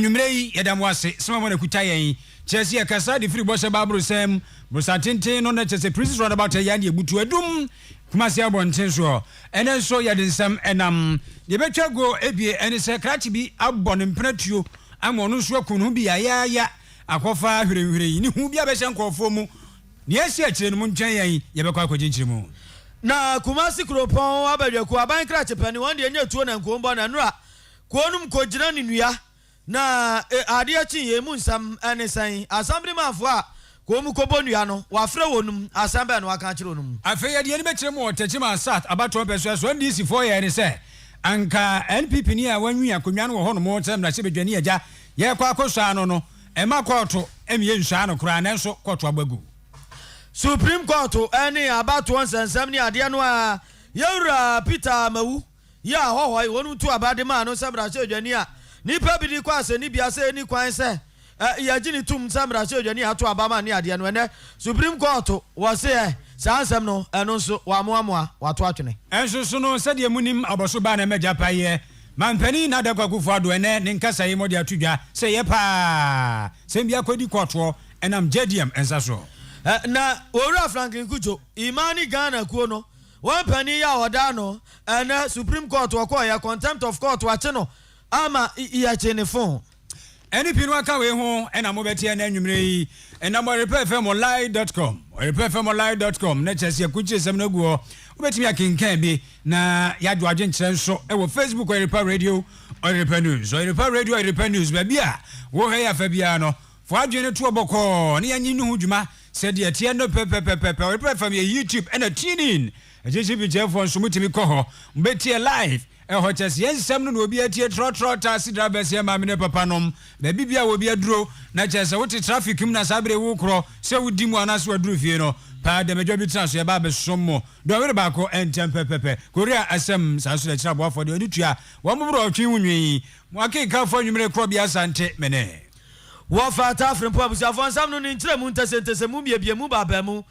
Numrei yadamwase sama mwana kutayen chesi ya kasa di free boss babru sem brosatente no na chese princess round about yandi ebutu adum kumasi abonten so ene so yadensam enam de betwa go ebie ene se krachi bi abon mpenatuo amonu so akunu bi ya akofa hwere ni hu bi abehye nkofo mu ne esi akire no mu ntwan yan ye bekwa akogyenkyire mu na kumasi kropon abadwaku aban krachi pani wonde enye tuo na nkombo na nura kuonum kogina ni nua na ade achi ye mu nsam ene san asambri mafo a ko mu kobo nua no wafre wonum asamba no aka kire onum afi ye de ni bekire mu otachima sat abato peso so ndc for ye ne se anka npp ni a wanwi akonwa no ho no mo tem na se bedwani agya ye kwa akosa no ema koto emiye nsha no kura na nso koto abagu Supreme Court ene abato nsensam ni ade no a yewura Peter Mawu ya hohoi wonu tu abade ma no sabra se dwani a nipa bi di kwase ni bia se ni kwan se ya gini tum sabra se dwani ato abama ni ade no ene Supreme Court wo se sansam no eno so wa moamoa wato atwene enso so no se de munim aboso ba na meja paye mampani na da kwakufu ado ene ne nkasa yi modi atudwa se ye pa se bia kodi kwoto enam JDM ensaso na owura Franklin Kujo imani Ghana kuo no one penny ya oda no ene Supreme Court wako ya contempt of court wache no ama ya chene phone any pinu aka we ho ena mo beti ena nwumre yi ena mo repairfmonline.com repairfmonline.com na chese kuchi sem na guo obetimi akinkan bi na yadwo agyenkyere nso e wo Facebook or Repair Radio or Repair News or Repair Radio or Repair News ba bia wo he ya fa bia no fo adwene to oboko ne yanyi no hudwuma said ye tie no pepepepe or Repair from YouTube and a tune in JCB Jeffon so mutimi kɔ hɔ mbeti live ho chese yensam no obi atie trotro taxi drivers ya mamene papa nom na bibia wo bi aduro na chese wote traffic mu na sabre wo kro se wodi mu anaso aduro fie no pa de medjo bi transo ya ba be sommo do were ba ko entem pepepe korea asem saso da kira boafo de odutua wo mboro otwe wunwi mo akeka fo nwumre kro bia sante mene wo fata afrempo abusafo nsam no ni nkyere mu ntesentese mu biebie mu baba mu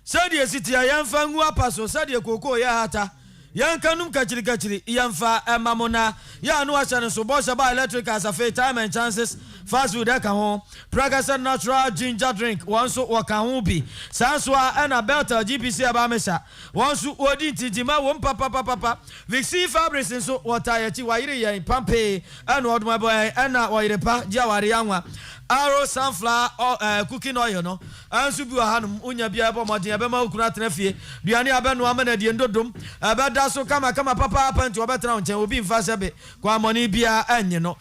sadie sitia yamfa ngu apaso sadie koko ya hata yankanum kachiri yamfa mamona ya anu achane so bosha ba electric as a time and chances fast food eka ho Pragasen natural ginger drink wanso waka ho bi sanso na belta GPC abamesha wanso odi tintima won papa Vixi Fabrics nso wata yachi wayire yan pampe anu oduma boy na wayire pa jawari yanwa Arrow sunflower cooking oil no ansu bi wa hanum unya bia ebo modin abema okuna tenafie duane abenu amana die ndodom abeda so kama papa panti obetra nchen obi mfa sebe kwa moni bia anye no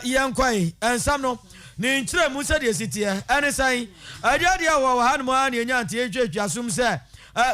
yenkwai ensam no ni nkyere mu se de sitie ene san adiadia wa hanum an enya nte etwa asum se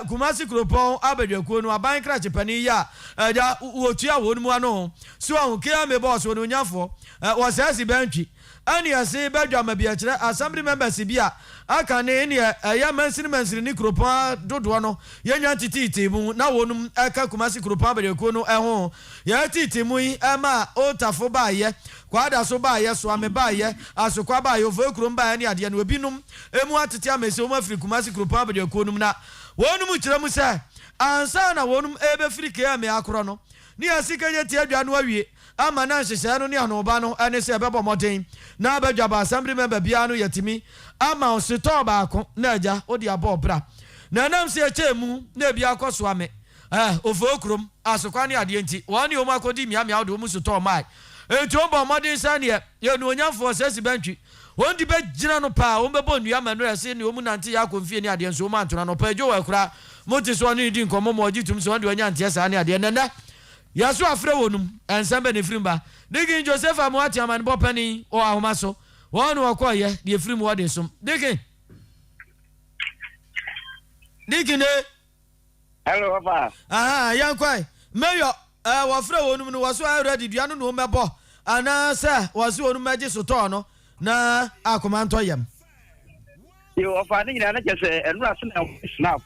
Kumasi kropon abedwakuo no aban krache pani ya ja wotua wonmu ano so ahukea me boss wonu nyafo wo sesi bantwi ani ase bedwa mabia kire assembly members bia aka ne ne ya mansini ni kropon dodo no yenya tititi mu na wonum aka Kumasi kropon abedwakuo no ho ya titi mu yi ama otafo ba ye kwada so ba ye so ame ba ye asokwa ba ye ofo krom ba ne ade no obinum emu atete amese o mafiri Kumasi kropon abedwakuo num na wonum kire mu se ansa na wonum ebe firi ke me akoro no ni asika ye tie adwa no awie ama na nhyehyɛ no ne anoba no ene se bebo moden na abadwa ba assembly member bia no yetimi ama osito baako na agya odi abo bra na nam se echemu na bia akoso ame ofo okrom asokwa ne ade nti woni o makodi miamia de o musito mai etu obo moden sane ye no onyamfo sesi bantwi won di be gina no pa won be bo nua manura se ne o mu nante ya konfie ne ade nso o mantona no pa ejo wa kura motiso ne di nkomo mo ogitum se won de onya nte sa ne ade nenda yaso afre wonum ensambe ne frimba digin Joseph Amuati aman bopani o ahomaso wonu wakoye de frim wode som digin hello papa yankwai mayor wafre wonum no waso already dua no mebo ana se waso wonum maji so to no na akomanto yam yo ofa ni na kese enura snap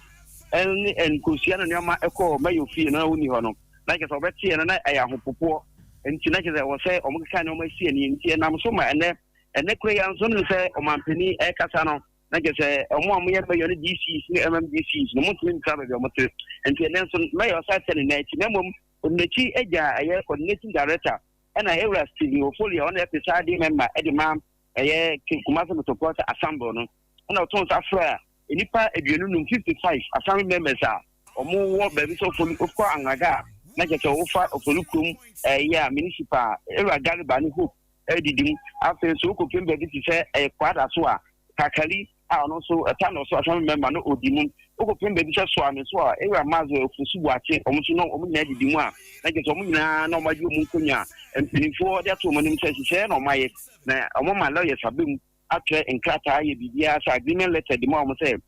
en kusiana ne ma eko mayor fi na woni ho no like so bet here na aya hopopo enti na keze wo se omukaka na omasi ni enti na so ma ene kure ya nso no se omampani e kasa no na keze omo amoye mayor ni DCs ni MMDCs no mutumi nka be omote enti na nso mayor sa tell na enti na mom onnechi eja aye coordinating director ɛna ewura Steve Ofolia ɔna episade member ɛde ma ɛyɛ Kumasi Support Assembly no ɛna ɔtɔn sa fra enipa aduonu num 55 assembly members a ɔmo wɔ baabi so ofo angaga na kyerɛ wofa ofolukum ɛyɛ municipal ewura Galiba ne Hope ɛdidim afei so okopem baabi ti sɛ kwada so a kakali a ɔno so ɛta no so assembly member no odimu okopem baabi sɛ so ame so a ewura Mazo ofusu buache ɔmo so no ɔmo nyina didimu a na kyerɛ ɔmo nyina na ɔmo agye ɔmo nkonya mpinifo de ato ɔmo nim sɛ hyehyɛ na ɔmo ayɛ na ɔmo ma lawyer sabem atwɛ nkrataa yɛ bibia sa agreement letter de ma ɔmo sɛ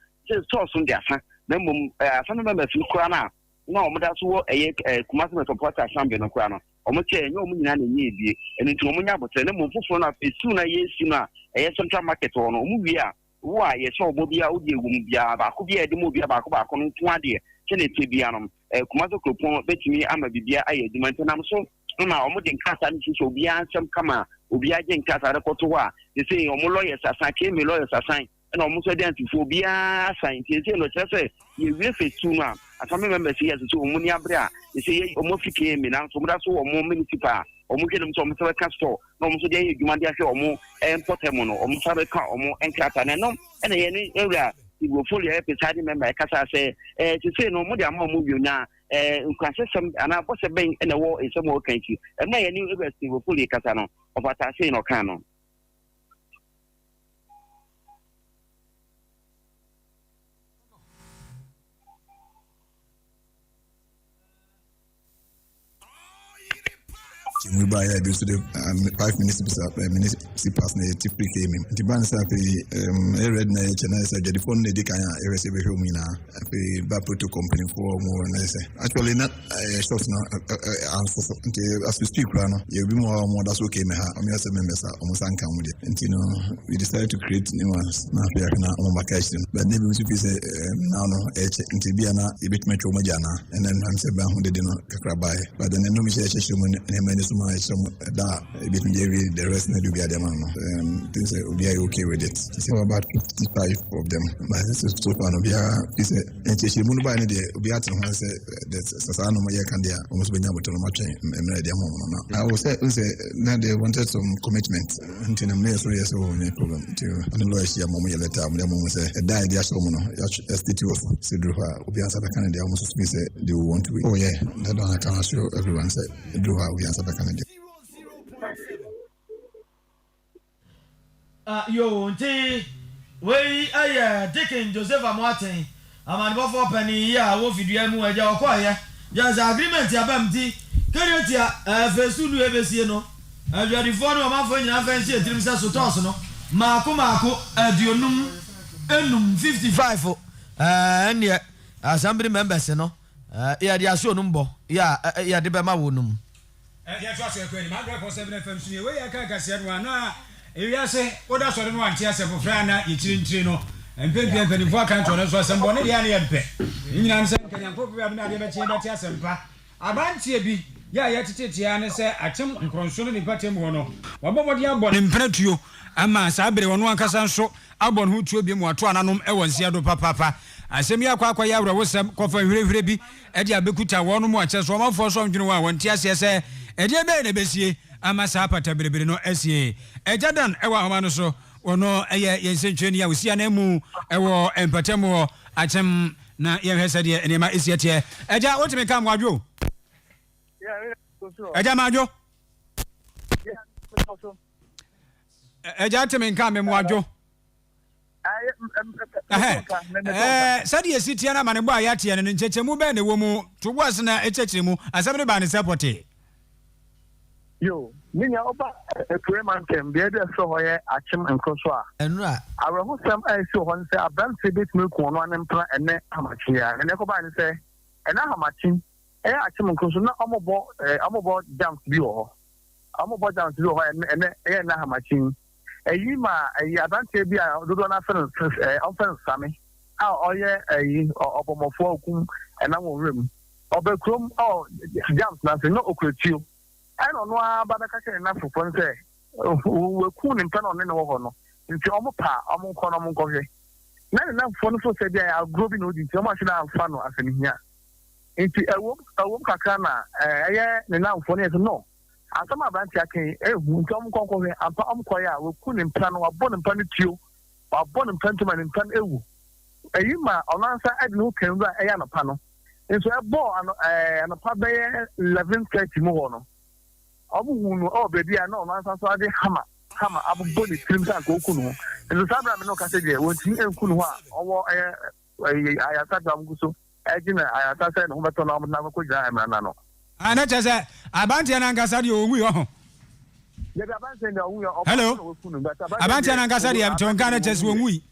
store so de asa na mmom assembly members no kora na ɔmo da so wɔ ɛyɛ Kumasi Support Assembly no kora no ɔmo kyɛ ɛnyɛ ɔmo nyina na ɛnyɛ ebie ɛno nti ɔmo nya abotɛ na mmom foforɔ no esu na yɛsi no a ɛyɛ central market hɔ no ɔmo wie a wo a yɛhyɛ ɔmo bia wode ewu mu bia baako bia ɛde mu bia baako no nko adeɛ kyɛ na ɛtɛ bia no Kumasi Kuropɔn betumi ama bibia ayɛ adwuma nti nam so na ɔmo de nkrataa no sisi obiara nsɛm kama obiara gye nkrataa de kɔto hɔ a de sɛ ɔmo lawyers asan kemi lawyers asan ɛna ɔmo sɛ de antifo obiara asan nti sɛ no kyerɛ sɛ yɛwie phase 2 no a assembly members yɛ sɛ ɔmo ni abrɛ a de sɛ ɔmo fi kemi na nso ɔmo da so ɔmo municipal ɔmo hwɛ dem sɛ ɔmo sɛ bɛka store na ɔmo so de ayɛ adwuma de ahwɛ ɔmo mpɔtɛm no ɔmo sa bɛka ɔmo nkrataa na ɛno ɛna yɛ ne ewura Ofolia episade member ɛkasa sɛ te sɛ no ɔmo de ama ɔmo wie na nkwasɛsɛm ana bɔsɛ bɛn ɛna wɔ nsɛm wɔ kan ti ɛna yɛ ne ewura Ofolia kasa no ɔfata sɛ no kan no we buy a do the 5 minutes municipals na typically came in the ban sa pe red na chana sa the phone dey kan e receive home na pe ba protocol company for more na say actually not shops na as we speak right now you be more that's okay me ha o me say members o mo san kan mu de you know we decided to create new ones na fe na o vacation but maybe we should say now no nti bia na e bit metro mo jana and then am say ba hu de no kakra bai but then no me say mo ne some that bit me the rest na do be them no things we are okay with it so about 55 of them but this is so far no be is a mu no ba ne de obi aten ho say the sasa no mo ye kan dia almost be nya boto no matwen emre de mo no I will say na they wanted some commitment until na me so yes no problem to no lawyer share mo ye letter mo say da idea so mo no STT of Sidruha obi answer the can they almost be say they want to oh yeah that don't I can assure everyone say Sidruha we answer the can yo nti we Dickon Joseph Amoaten amani bofo pani ya wo fidua mu aja okoye just agreement ya bamti keretia fesu nu ebesie no adwadi fo no ma fo nyina fancy etirim se so toss no maako adionum enum 55 ene assembly members no ya dia so no mbo ya de be ma wonum ya twa so ekwani ma grab for 7 FM so we ya ka kase no na ewia se oda so no anti asefo fra na yichiri no empempem penifo aka to no so asembo ne dia ne yempe nyina nse kanyanfo bi ade ade be tie beti asempa abantie bi ya tete ne se atem nkronso no ni patem ho no wabomode abɔ ne mpratuo ama saa bere wono ankasa nso abɔ no ho tuo bi mu ato ananom ɛwɔ nsia do papa asɛm ya kwa ya wura wosɛm kɔfa hwirehwire bi ɛde abekuta wɔno mu akyɛ so ɔmanfo so ndwene wa wɔnte aseɛ sɛ ɛde be ne besie ama saa pata berebere no asie ɛgyadan ɛwɔ ahoma no so ono ɛyɛ yɛnsɛntwɛni ya wosia na mu ɛwɔ empatem akyem na yɛhwɛ sɛ de enema esiete ɛgya wotime kam wadwo ɛgya madwo ɛgya teme kam me wadwo sadi esitia na manebo ayatia ne nchechemu be ne wo mu to was na echechemu asabre ba ne support yo minya oba ekreman kem be de so hoye achim nkoso a enra aweho sam so hon se abran bit me ko no anempra ene amachia ene ko ba ne se ene amachin achim nkoso na omobo jump bi ho omobo jump bi ho ene na amachin eyi ma eyi adante bi a dodo na offense same a oye eyi obomofo okum ena wonrem obekrom jump na se no okretio eno no abadaka kene na fofo nse we ku ni mpana one ne wo ho no nti omopa omonko no monkohwe na ne na fofo no so se dia agrobi no di nti omo ahwe na amfa no afenihia nti ewo kakra na eye ne na fofo no no asama abanti akan ehu ntom konkɔ hɛ ampa amkɔyɛ a woku ne mpra no wabɔ ne mpa no tio wabɔ ne mpa ntoma ne mpa no ewu eyi ma ɔnansa ɛde no kan wura ɛyɛ anɔpa no nso ɛbɔ anɔpa bɛyɛ 11:30 mu hɔ no ɔbuhu no ɔwɔ baabi a na ɔnansa so ade hama abobɔ ne tirim sa nka oku no ho nso saa bra me no kasa deɛ wɔntumi enku no ho a ɔwɔ ɛyɛ ayata dam gu so ɛgye na ayata sɛ ne ho bɛtɔ na ɔmo na kɔ gyina ɛmra na no ana kyɛ sɛ abanteɛ no ankasa deɛ ɔwu yɛ ho hello abanteɛ no ankasa deɛ tɛ ɔnka no kyɛ sɛ ɔwu yi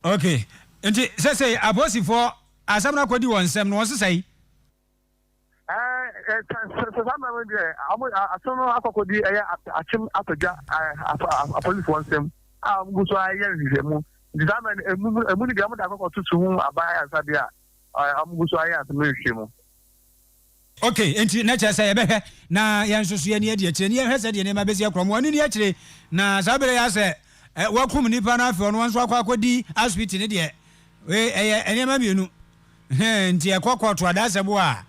okay nti sɛsɛ aposifoɔ asɛm no akɔdi wɔ nsɛm no wɔ sesɛ yi asɛm no akɔkɔdi ɛyɛ akyem apagya apolifoɔ nsɛm a gu so ayɛ nhwehwɛmu nti saa mɛ emu no deɛ ɔmo de akɔkɔ tutu ho aban ansa bi a ɔmo gu so ayɛ asɛm nhwehwɛmu okay nti na kyerɛ sɛ yɛbɛhwɛ na yɛnsoso yɛni adi akyire ne yɛhwɛ sɛ deɛ nneɛma bɛsi akorɔ mu ɔne ne akyire na saa bere yɛ sɛ wakum nipa no afei ɔno nso akɔdi asibiti ne deɛ ɛyɛ nneɛma mmienu nti ɛkɔ kɔɔto adaasɛbo a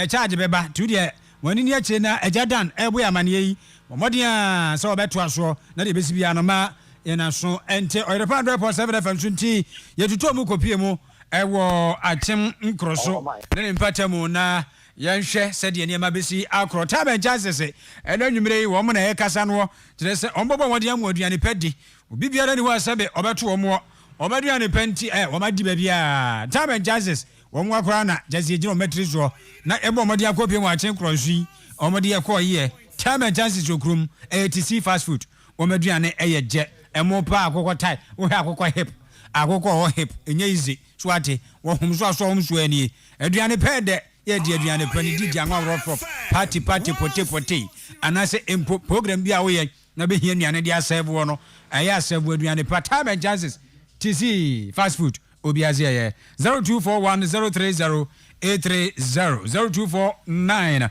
charge bɛba to deɛ wɔne ne akyire na agya dan ɛboyɛ amanneɛ yi mmɔden a sɛ wɔbɛtoa soɔ na deɛ bɛsi biara no ma yɛnaso ɛnte ɔyɛrepa 100.7 FM so nti yɛtutɔ mu kɔpie mu ɛwɔ akyem nkoro so ne ne mpata mu na yɛnhwɛ sɛdeɛ nneɛma bɛsi akorɔ taben chances ɛno anwummere yi wɔn na yɛkasa no kyerɛ sɛ ɔmbɔbɔ wɔde amu aduane pɛ di obi biara ni hɔ asɛbe ɔbɛto wɔn ɔmo aduane pɛ nti wɔn adi baabi a taben chances wɔn akora na gyasi gyina ɔmɛtiri soɔ na ɛbɔ ɔmɔde akɔpie mu akyem nkoro so yi ɔmɔde ɛkɔ yie taben chances okurum ATC fast food wɔn aduane ɛyɛ gye ɛmo pa akokɔ tai wohɛ akokɔ hip akokɔ ɔ hip ɛnyɛ easy so ate wɔhom so aso wɔn so ani aduane pɛ dɛ yɛ di aduane pɛ ne di anwa rɔfrɔf party pote anase impo program bi a woyɛ na bɛ hia aduane de asɛbo wɔ no ɛyɛ asɛbo aduane pa time and chances TC fast food obi aze ɛyɛ 0241030830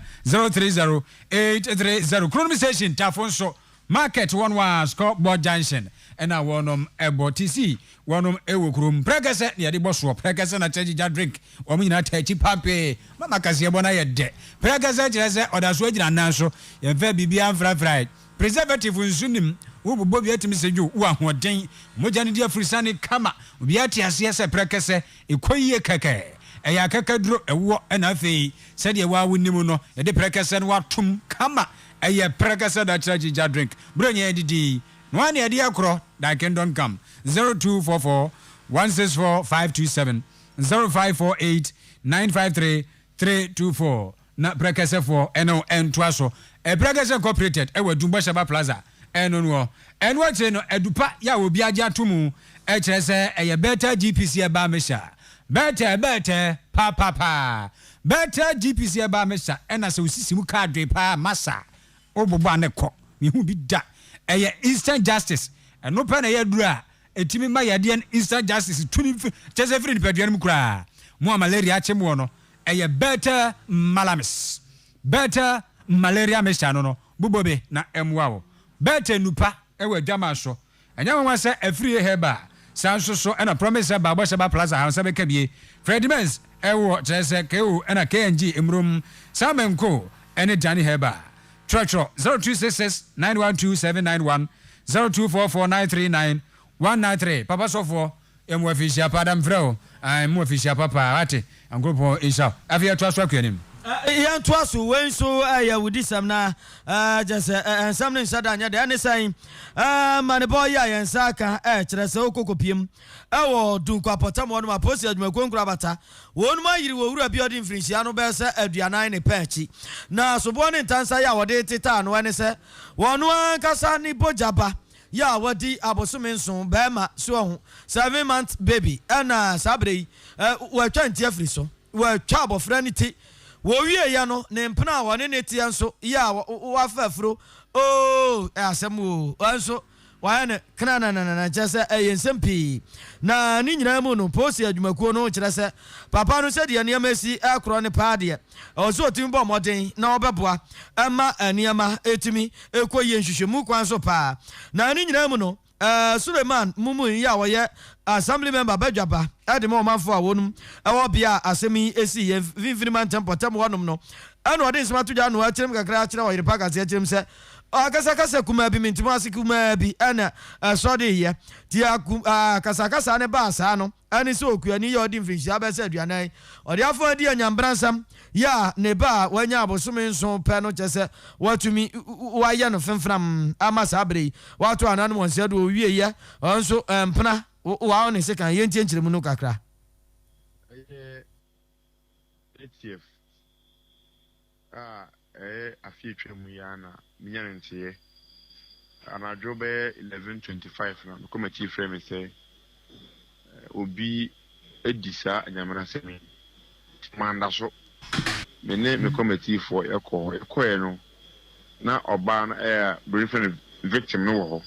0249030830 Chrome station tafo nso market one scoreboard junction ɛna wɔnom ɛbɔ TC wɔnom ɛwɔ kurom prekɛsɛ ne yɛde bɔ soɔ prekɛsɛ na kyɛgyegya drink wɔn nyinaa tɛkyi pape mama kaseɛ bɔ na yɛ dɛ prekɛsɛ kyerɛ sɛ ɔda so agyina nan so yɛmfɛ biribiara mfrafra preservative nso nim wobobɔ bi atumi sɛ dwo wo ahoɔden mogya no di afurisa ne kama obiara te aseɛ sɛ prekɛsɛ ɛkɔ yie kɛkɛ ɛyɛ akakaduro ɛwɔ ɛna afei sɛdeɛ wɔawo nim no yɛde prekɛsɛ no watom kama ɛyɛ prekɛsɛ da kyerɛgyegya drink berɛ nyɛ yɛdidi no one idea akro that can don't come 0244 164 527 0548 953 324 na prekese for eno entwa so prekese incorporated ewa Dumba Shaba Plaza eno no enwa che no edupa ya obi agya tomu kire se eye better GPC eba mesha better pa better GPC eba mesha ena se osisi mu card pa masa obobo anekọ mehu bi da ɛyɛ instant justice ɛno pɛ na yɛ duru a ɛtumi ma yɛdeɛ instant justice tuni kyɛ sɛ firi nipadua no mu koraa mu a malaria akye mu wɔ no ɛyɛ better malaria mixture no bubobe na ɛmoa wɔ better nupa ɛwɔ adwama so ɛnyɛ wɔn sɛ afiri hɛba saa nso so ɛna promise ba bɔ hyɛba plaza ha nsa bɛka bie Fred Mens ɛwɔ kyerɛ sɛ KO ɛna KNG emrom Samenko ɛne Danny Heba Trotro 0266 912791 0244939193 Papa Sofo emu official Padam Freo emu official Papa ate angrupo Isa afia to aso akwanim yan to aso wen so ya wudi sam na just sam ne sada nya de ane san mane boy ya yan saka kire se okokopiem wo dunko apotam wo no aposi adwuma konkura bata wonu ma yiri wo wura bi odi mfrinhia no be se aduanan ne pachi na sobo ne ntansa ya wode teta no ane se wonu ankasa ni bojaba ya wadi abosome nso bema so ho 7 month baby ana sabre wa twanti afri so wa twa abofra ni ti wo wie ya no ne mpena wo ne ti nso ya wa fafro asem anso wa ne kana na chese yensempi na ni nyina mu no posi adwumakuo no kire se papa no se de ne amasi akro ne paade o so otimi bo moden na obeboa ama aniama etimi ekoye nhwehwemu kwan so pa na ni nyina mu no Suleiman Mumu ya wɔyɛ assembly member Bajaba ɛde ma ɔmanfo a wɔnum ɛwɔ bia asɛm yi esi yɛ finfiniman tempo tem wɔnom no ɛna ɔde nsɛm ato gya no akyerɛm kakra akyerɛ wɔ Yerepa kase akyerɛm sɛ akasakasa kuma bi mintuma ase kuma bi ɛna sɔde yɛ tia akasakasa ne ba saa no ɛne sɛ okuani yɛ ɔde mfinhyia bɛsɛ aduanan ɔde afɔ adi anyambransam ya ne ba wanya abosome nso pɛ no kyɛ sɛ watumi wayɛ no femfram ama saa bere yi wato ananom wɔnsɛ do owie yɛ ɔnso mpena wawo ne sɛ kan yɛntie nkyerɛmu no kakra ATF afie twam ya na minya ntie anadwo be 11:25 na come chief frame say obi edisa anyamara semi manda so me committee for ekọ no na oba na briefing victim no wo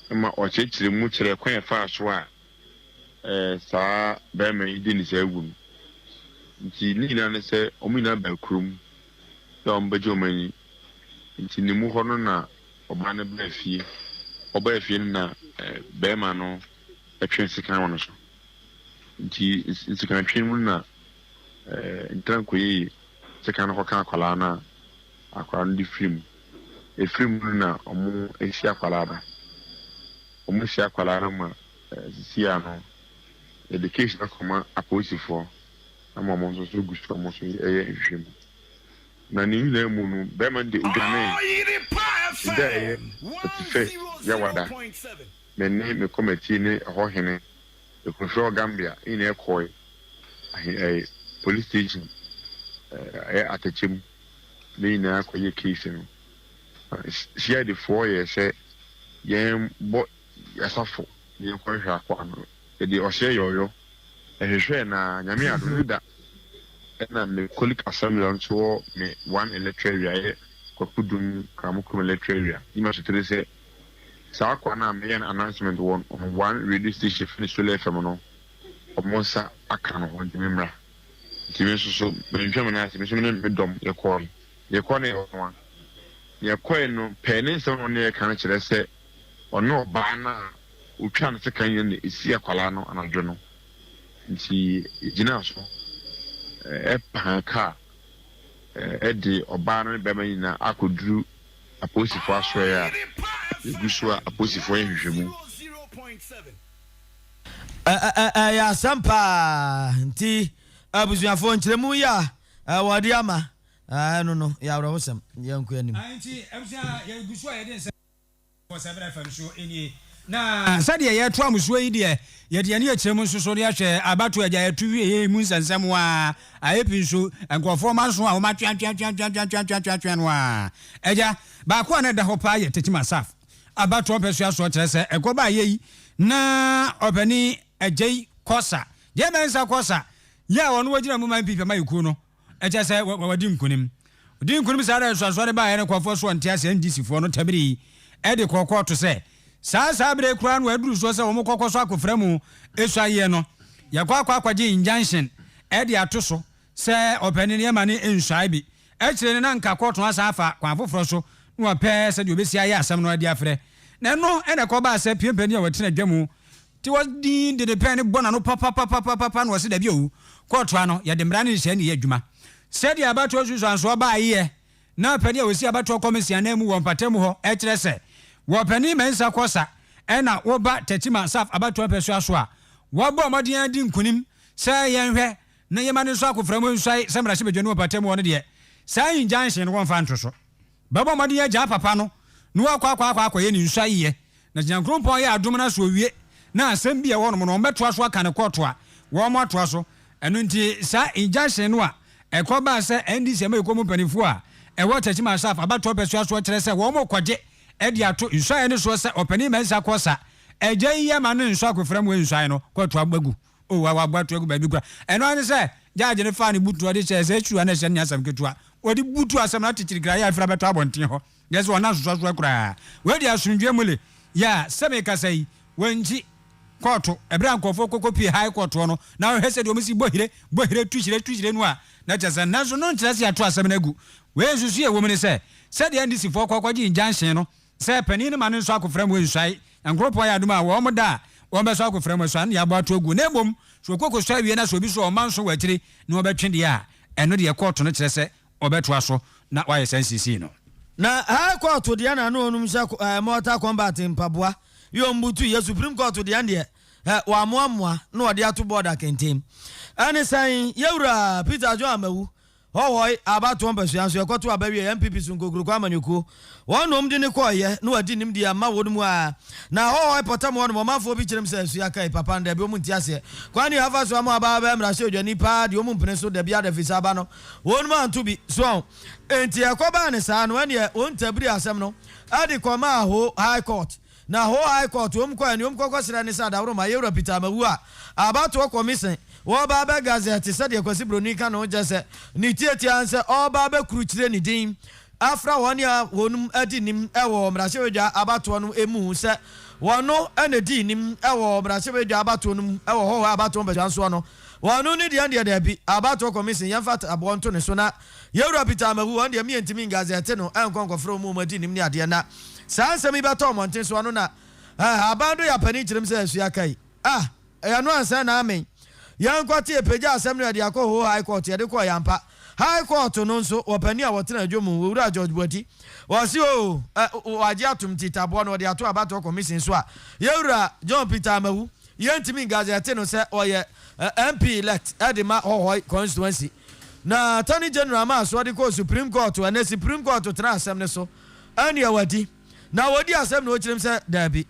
ho ma o chechire mu kire kwan fa so a saa be me idi ni say gu nti ni na say omina ba krum dom bejo mani nti ni mu hono na oba na ba fie oba fie na be ma no etwen sikan wono so nti sikan twen mu na entran ko yi sikan ko kan akwala na akwala ndi film film na omo esi akwala ba omo esi akwala na ma sia no education akoma aposifo na mo nso so gusto mo so ehwem na ni ile mu no be man de udane ide fe ya wada me committee ni ho hene e control Gambia in ekoi police station atachim ni na akoye case no share the 4 years say yen bo yasafo yen ko hwa kwa no e de o share yoyo ehwehwe na nyame ado da na me colleague assembly on so me one electoral area kokudum kamukum electoral area ima so tere say sa kwa na me an announcement on one radio station finish Solar FM no omonsa aka no ho ndimra ntimi so me ntwam na ase me so me dom ye call na one ye call no penin so no ne kan kire say ono ba na otwa no se kan ye ne esi akwala no anadwo no nti gina so panka edi oba no be mani na akoduru aposifo aso ya egusu aposifo ehwehwemu ya sampa nti abusuafo nkyeremu ya wodi ama no ya wrosam yanku anim nti abusua ya egusu a yede nse for several fam so eni na sade ye to amusuo yi de ye de ne akyeremu nso so de ahwe abato agya ye tu wie mu nsansam wa ayepi nso enkofo manso a wo ma twa no a agya ba ko na da ho pa ye tetima saf abato pesu aso kire se ekoba ye na obani agyi kosa je mensa kosa ya wono wagina mu man pipa mayiku no eche se wadi nkunim sa da so de ba ye ne kofo so ntia se NDC fo no tabiri e de kokko to se saa bre kura no aduru so se wo mokokko so akofra mu esu aye no ya kwakwaje injunction e de ato so se opani ne ma ne ensai bi e kire ne na nka koto asa afa kwa foforo so no pe se de obesi aye asam no ade afre na no e na ko ba se piempani a watena dwamu ti wadi de pen bona no papa no se da bi o koto ano ya de mra ne hye ne adwuma se de abato susu anso ba aye na pani a wesi abato komisia na mu wo mpatam ho e kire se wo pani mensa kosa ena wo ba tetima saf abato pesu aso a wo ba modin adi nkunim se yenhwe na yema ne so akofra mu nsai se mra hye bedwanu wo patam wo ne de sa injunction wo mfa nto so baba modin agya papa no no akwa ye ni nsai ye na jankrompo ya adom na so wie na asem bia wo no meto aso aka ne koto a wo mo ato aso eno nti sa injunction no a ekoba se NDC ma ekomu panifo a ewo tetima saf abato pesu aso kire se wo mo kwaje edi ato nsua ne so se opani mensa kosa eje yiye ma no nsua akofra mu nsua no kwato agbagu o wa agbato agu ba bi kura eno ane se jaaje ne fa ne butu ode che se chua na hye ne asam ketua odi butu asam na tichirikira ya afra beto abonten ho yes wona so kura we di asundwe mule ya seme kasai wanji koto ebra nkofo kokopi high court no na hwese de omisi bohire tuchire no a na chasa nazo no ntirase ato asam na gu we nsusu ye wo mene se de NDC fo kwakwaji injunction no se pani ne ma ne nso akofra mu nsai nkropon ya aduma wo mo da wo be so akofra mo so an ya bo ato agu na bom so kokko so awie na so bi so o man so watiri na obetwe de a eno de court no kire se obeto aso na why sense no na high court de na no onum se mortal combat mpaboa yo mbutu ye supreme court de ande wa moamoa na ode ato border kentem ane san yewura Peter John Amawu hohoi abato mbasu so ekoto abawie MPP sunkokuru kwa amanyuko wonom de ne koye na wadi nim de ama wonum a na hohoi potam wonom mafo bi kirem se su yakai papa nda bi omunti ase kwani hafa so ama aba ba mra se odwani pa de omumpene so da bia da fisa ba no wonum anto bi so enti ekoba ne sa no ane ontabiri asem no ade koma ho high court na ho high court kwa ni kokosira ne sa da woro ma yewura Peter Amawu a abato commission wo ba ba gazette said ye kwasi bronika no jese ni tieti anse o ba ba kurukire ni din afra won ya wonum adi nim ewo mrasewedwa abato no emu se wono ene di nim ewo mrasewedwa abato no ewo ho abato mbejan so no wono ni de da bi abato commission yamfa abonto ne so na yewura Peter Amawu won de mi entimi gazette no enkonkofro mu adi nim ni ade na sanse mi beto monten so no na abando ya pani kirem se asu yakai ya no ansa na amen yankwati epeja asem no de akọ high court ye de kọ yampa high court no nso opani a wotena adwomu wura George Buati wasi waje atum titabo no de ato abato commission so a yewura John Peter Amawu yentimi gazette no se oye MP elect edema hohoi constituency na Attorney General ma so de ko Supreme Court and Supreme Court tena asem ne so ani awadi na wodi asem no kirem se dabi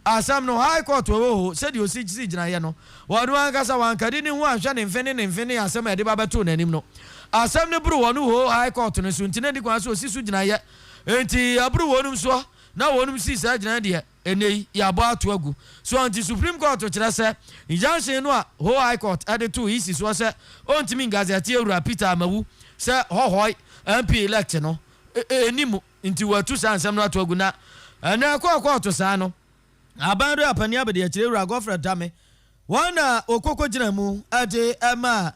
asam no high court wo said you see gina ye no wodu ankasa wankadi ni hu ahwa ne mfene asam e de babeto nanim no asam ne buru wonu ho high court no so ntina di kwa so sisu gina ye enti aburu wonum so na wonum si sa gina de enei ya bo ato agu so anti Supreme Court kire se injunction no a ho high court ade to isi so se ontimi gazette ewura Peter Amawu se hohoi MP elect no enimu nti watu sa ansam no ato agu na na court sa no abando apani abede ya chirewura Godfrey Dame wana okoko gina mu ade ema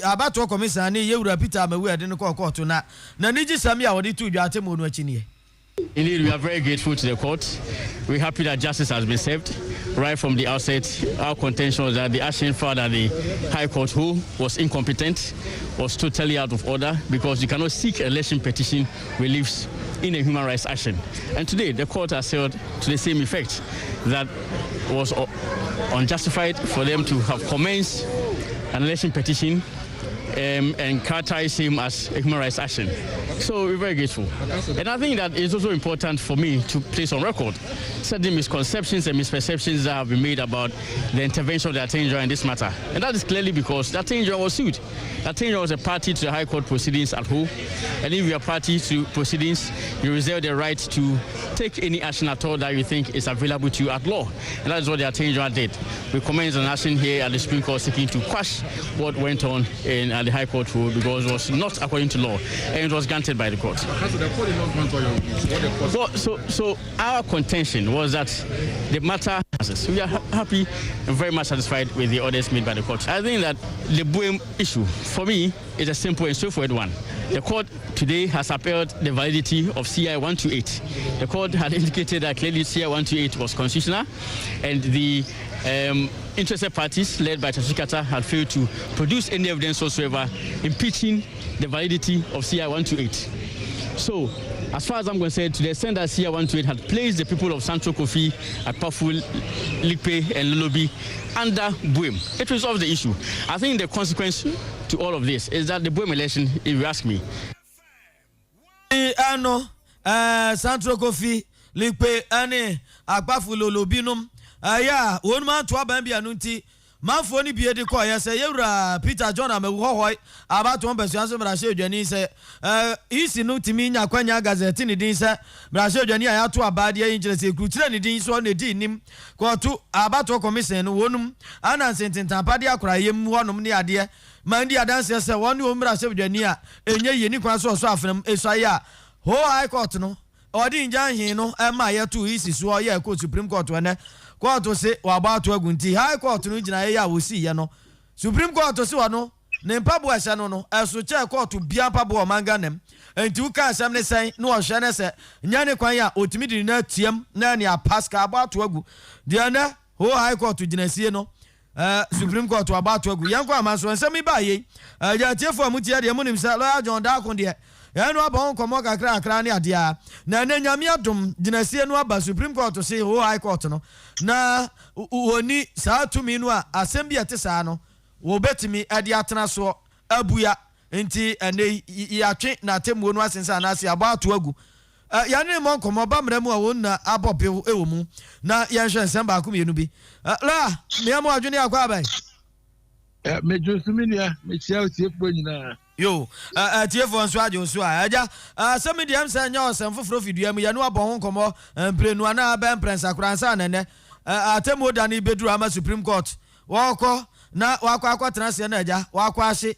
abato commission ni yewura Peter Amawu ade ne court na niji sami a wodi tu dwate mu no achi ne. Indeed, we are very grateful to the court. We're happy that justice has been served. Right from the outset, our contention was that the action filed at the High Court, who was incompetent, was totally out of order because you cannot seek election petition reliefs in a human rights action. And today, the court has held to the same effect, that was unjustified for them to have commenced an election petition and characterize him as a human rights action. So we're very grateful. And I think that it's also important for me to place on record certain misconceptions and misperceptions that have been made about the intervention of the Attorney General in this matter. And that is clearly because the Attorney General was sued. The Attorney General was a party to the High Court proceedings at home. And if you are party to proceedings, you reserve the right to take any action at all that you think is available to you at law. And that is what the Attorney General did. We commenced an action here at the Supreme Court seeking to quash what went on at the High Court rule because it was not according to law and it was granted by the court. So our contention was that the matter, we are happy and very much satisfied with the orders made by the court. I think that the Buem issue, for me, is a simple and straightforward one. The court today has upheld the validity of CI 128. The court had indicated that clearly CI 128 was constitutional and the interested parties led by Tashikata had failed to produce any evidence whatsoever impeaching the validity of CI 128. So, as far as I'm concerned, to the extent that CI 128 had placed the people of Central Kofi, Akpafu, Likpe, and Lolobi under Buem, it resolved the issue. I think the consequence to all of this is that the Buem election, if you ask me. Central Kofi, Likpe, and Akpafu, Lolobi, yeah, one man to Abambi Anunti. Manfoni bi de ko ye say yewura Peter John Amawu hohoi about one person so brashe odwani say isi no timi nya kwanya gazette ni din say brashe odwani aya to abade yin kire say kurutire ni din so na di nim ko to abato commission no wonum ana sententan pade akora yem wonum ne ade mandi adanse say woni o brashe odwani a enye ye ni kwan so afenam esai a ho high court no odi njan hin no ma ye to isi so ye ko Supreme Court ene court say waba to agunti High Court no gina ye ya wosi ye no Supreme Court say wano ne mpabo ehya no no eso che court bia mpabo o manga nem enti wo ka asɛm ne sɛn na ɔhwɛ ne sɛ nya ne kwan a otimi di na tiam na ne apaska abato agu de na ho high court gyinasie no Supreme Court abato agu yanko amanso nsɛm ba yi ya tiefo amutie de munim sɛ lawyer John Darko de ya no aba nkomo kakra ne ade a na nyame adom gyinasie no aba Supreme Court se ho high court no na woni saa tumi no a asɛm bi ate saa no wo betimi ade atena so abuya enti ene yatwe na temuo no asensa na ase abato agu ya ne mo nkomo ba mramu a wonna abope ewo mu na yenhwe nsɛm ba ko mienu bi la me am adwene akwa abai mejo suminia me chia otiefo nyina yo tiefo nso ajo so aja asɛm di am sɛ nya ɔsɛm foforo fidua mu ya no abɔ ho nkomo mprenu ana ba mprensa kuransa nene atemu da ne beduru ama Supreme Court wɔkɔ na wakɔ tenase na aja wakɔ ahye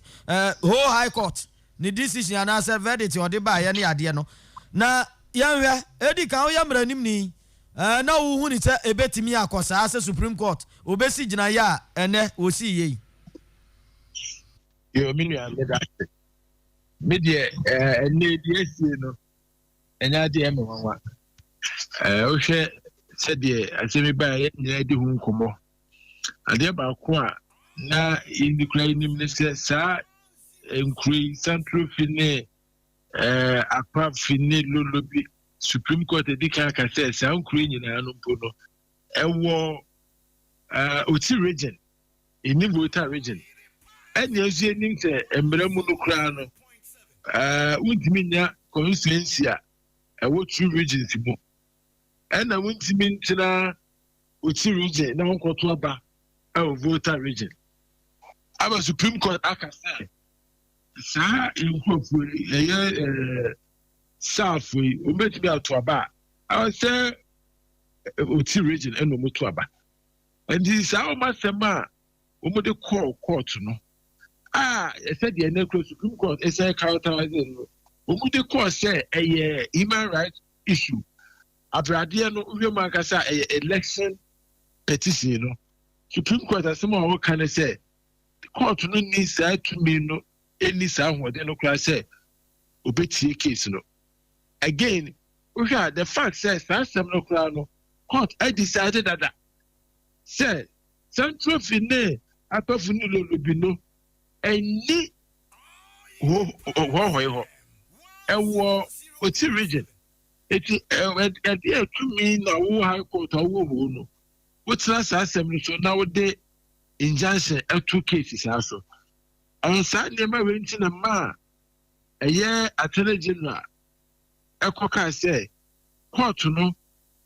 whole high court ni decision ana sɛ verdict ɔde ba ya ne ade no na yanhwɛ edi kan wo yamranim ni na wo hu ni sɛ ebetimi akosa sɛ Supreme Court obesi gyina ya ene osi yei yo minua me de ene die sie no enya de em nwa o hwɛ sɛ de asemi ba ya nyina de hu nkomo ade ba ko a na indikra nim ne sɛ saa enkuri central fine apa fine lolobi Supreme Court edika ka say saa nkuru nyina no mpo no ewo oti region eni voter region eni azu enim se embramu no kura no untimi nya constituency a ewo two regions mu ena untimi ntina oti region na nkoto aba ewo voter region aba Supreme Court aka say saa nkwofu eye South we met me out to aba. I was say Oti region and no to aba. And this how much ma the court no. I said the Necro Supreme Court is a characterizing. The court say a human rights issue. Abradia no Umakasa election petition no. Supreme Court as someone can say the court no needs to me no any sound what they no class say obeti case no. Again, the fact says that some no court I decided that said central fine apafunu lobino any ho ewo oti region eti e to me na wo high court wo no what last assembly so now the injunction two cases also and sad never went in a ma a year attorney general Ekoka say court no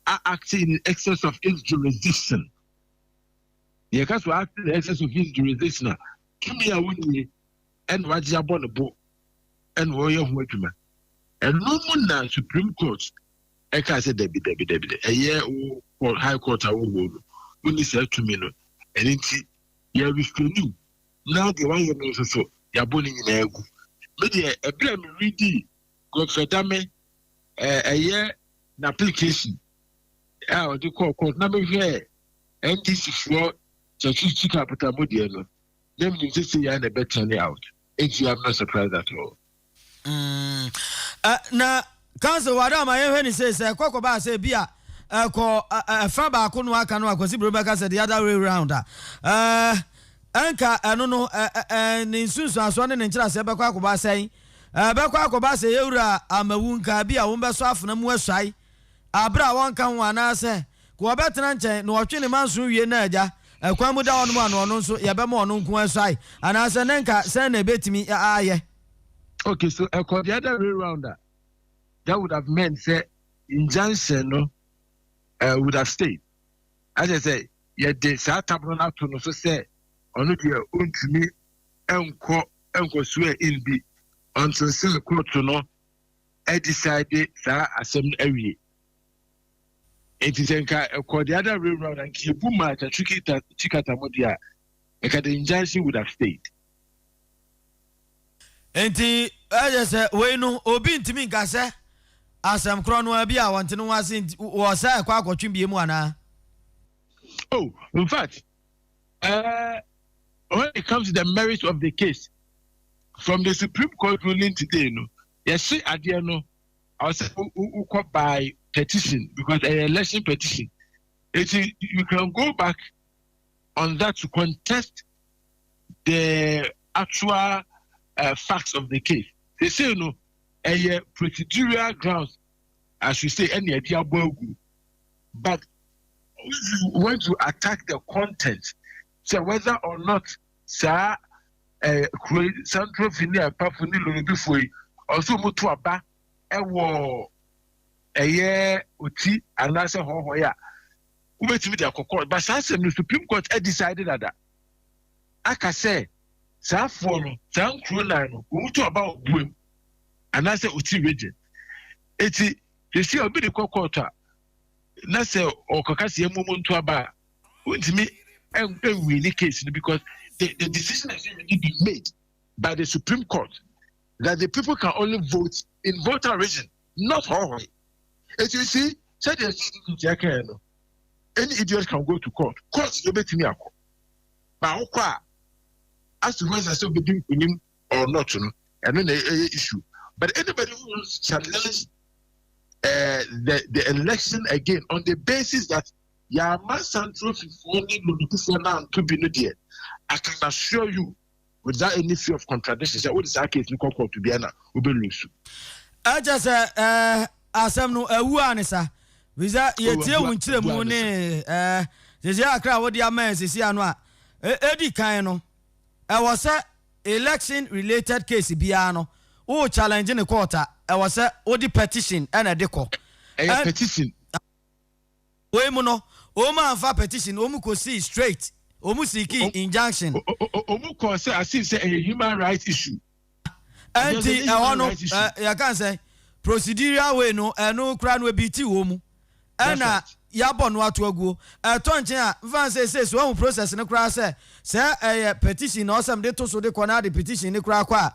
are acting in excess of its jurisdiction. The case will act in excess of its jurisdiction. Kimi a wuni and wajia bonabo and warrior wetuma. And no more Supreme Court. Eka say debi. A year or High Court a wo wuni say to me no. And inti ya restrain now the one you know so ya boni nyina egu. Me de e bla me readi go fedame a year an application. What you call court number here. NDC for Chachi Capital Modiano. Then you just say you're better out. If you are not surprised at all. Now, Council Wadam, I heard he says, Kokoba say, Bia, Faba Kunwa Kanwa, because Rebecca said the other way around. Anka, I don't know, and in Susan, Swan and Chas, Ebakoba saying, Bakoba say, Eura, I'm a wounka, be a woman soft and Westside. Abra wan kan wana se ko betena nche no otwene manso wie na aja akwamu da ono ma no nso ye be ma ono nko asai ana se nenka se na betimi aye. Okay, so the other way around that would have meant say injunction no would have stayed. As I say, ye de sa tabro na to no so say ono de ontimi enko sue in bi until say court no I decided sa asem awie. It is the other way around and keep much a tricky chikatamodia. The injunction would have stayed. And I just say, we know Obin to me, Gassa, as some chronoabia want to know was a quack or chimbiana. Oh, in fact, when it comes to the merits of the case, from the Supreme Court ruling today, no, Yes, adeɛ no I was by petition because an election petition. You can go back on that to contest the actual facts of the case. They say a procedural grounds, as we say, any idea but if you want to attack the content, so whether or not sir Central Finia Papuni Lobifui also Mutuaba ewo eye uti anase hohoya ubetimi de akokor but say the Supreme Court decided that aka say sa for no san krona no Mutuaba obuem anase uti region eti you see obi de kokota na say okakase emumuntu aba untimi win case because the decision has already been made by the Supreme Court that the people can only vote in voter region, not Hawaii. As you see, any idiot can go to court. Court is not to me. But as to whether I still be doing him or not, and then the issue. But anybody who wants to challenge the election again on the basis that Yama Central to be no dear, I can assure you without any fear of contradiction, say what is our case? You come to Biana, we will lose. I just asem no ewu anisa visa yetie wunchire mu ne jeje akra wo dia man sisi anu a edi kan no e was a election related case bia no wo challenge ne court e was a odi petition and a deco petition we mu no o man fa petition o mu ko see straight o mu seeking injunction o mu ko say as if say a human rights issue and ya can say procedural way no eno kra no bi ti wo mu na ya bo no ato aguo to nchen a van say so one process ne kra say petition no some de to so de kona de petition ne kra kwa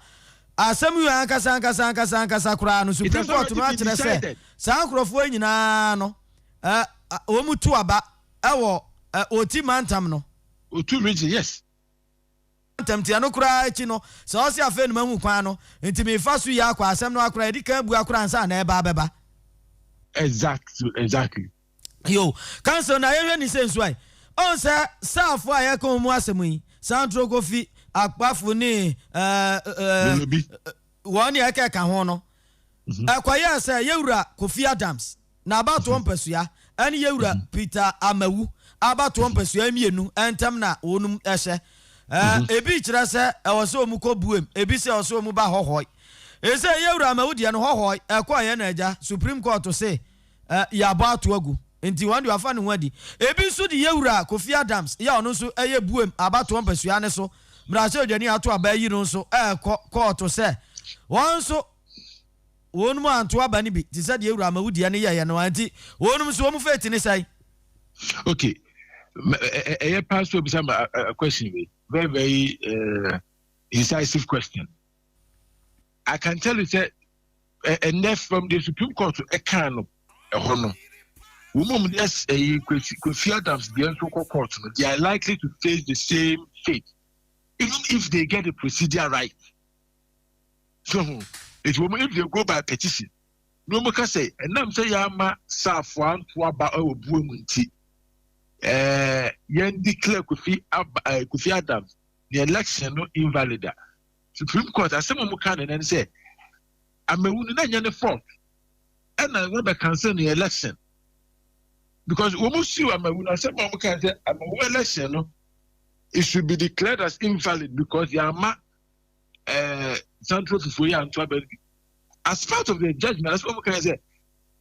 asem yu ankasa kra no Supreme Court no akire say san krofo nyina no o mu tu aba ewo oti mantam no otu region yes temtia no kura echi no so o se afa no mahu kwan no enti me fa so ya akwa asem no akura edi kan bu akura ansa na eba beba exactly yo council na yehwe ni sensu ai on say safo aye kan mu asem yi Sandro Kofi akpafo ni woni eke ka ho no akwaye say yewura Kofi Adams na abato mpasua ani yewura Peter Amawu abato mpasua mienu entam na onum ehye ebi kira se e wo se omu ko buem ebi se o se omu ba hohoi e se yewura Amawu de no hohoi ekwaye na aja Supreme Court say ya ba to agu enti wan do afa ne wadi ebi so de yewura Kofi Adams ya ono so eye buem abato mpasua ne so mrase odwani ato aba yi no so court say won so wonum anto aba ne bi ti se de yewura Amawu de ne ye no anti wonum so omu feti ne sai okay a pastor beside a question very very incisive question. I can tell you that enough from the Supreme Court to a kind of a honor. Women, yes, a Kofi Adams, the court, they are likely to face the same fate, even if they get the procedure right. So, it's women if they go by petition. No more can say, and I'm saying, Yama, Safwan, Tuaba, or Bumunti. Yen declare Kofi Adams the election no invalid. Supreme Court as someone can and say I'm a woman and fault and I want to cancel the election because almost you I'm a woman someone can say I'm a election no it should be declared as invalid because Yama Central Fifoya and Trouble as part of the judgment as someone can say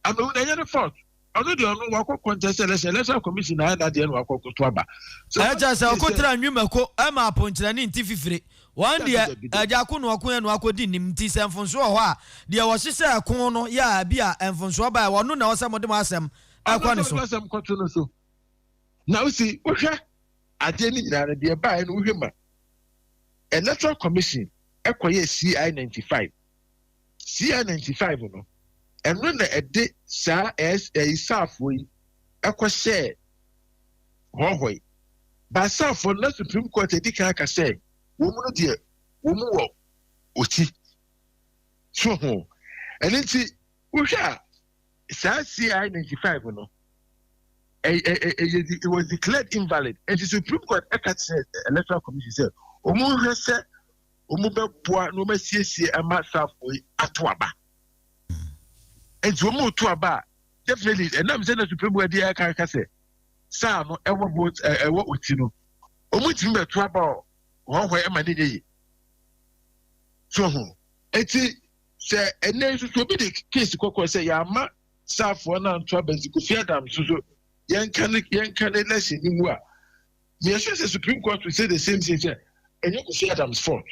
I'm a woman and fault. I don't know what contest election commission I had the end of October. So I just Okotra Numako, Emma Ponchani Tififre. One day, a Jacuno Aquan Wako dim Tis and Fonsoa. There was a corner, ya, Bia, and Fonsoa by one no some of the Massam. I want some continue so. Now see, I didn't be a buy and Uhima. Electoral Commission, acquire CI 95. CI 95, no. And when a day sa as a Southway, a share Hawaii. But South for not Supreme Court, a dick say, woman dear, woman, Uchi. So, And then see, CI 95 no. It was declared invalid, and the Supreme Court Electoral Commission said, "Omo has said, Omo be poor no me see a matter for atuaba." And Omo tuaba definitely, and I'm saying the Supreme Court dey can say, "Sir, no ever vote ever utino." Omo ti me tuaba one way am dey. So, eti say ene so be the case kokko say ya ma sir for na tuaba Kofi Adams so. Yan can election in war. The Supreme Court will say the same thing, and you can see Adam's fault.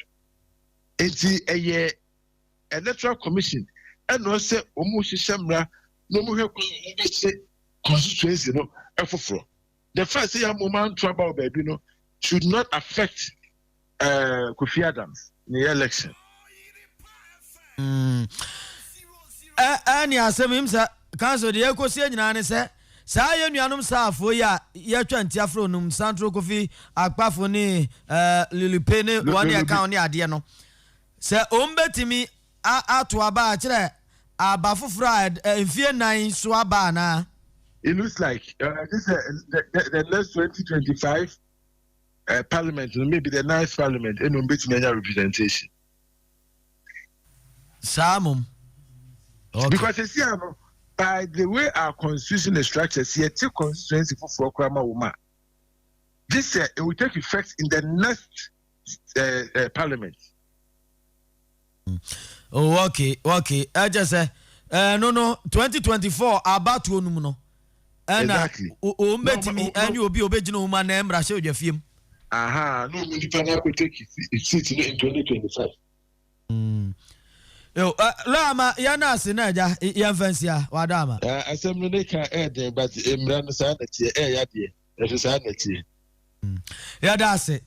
It's a electoral commission, and no say almost Shamra, no more constituency, no, F4. The first year moment trouble, baby, no, should not affect Kofi Adams in the election. And yes, I Council the Eco Sian said. Saa ye nuanom saafo ya twa ntiafro num Sandro Kofi Akpafo ni Lilipe ne one account ne ade no se ombetimi ato aba a kire aba foforo enfie nan so aba na. It looks like this the next 2025 parliament, maybe the next parliament, and ombetimi representation. Samum. Okay. Because you see by the way our constitution is structured, constituency for Krama Uma. This it will take effect in the next parliament. Oh, okay. I just say, no, 2024 about to no. Exactly. Me and you will be obedient woman named Rachel Jeffim. Aha, no, you cannot take it seat in 2025. Yo, Lama, yana sinaja, yan fancy, wadama. Assembly can add, but Imran sanity, yadi, that is sanity. Yadase.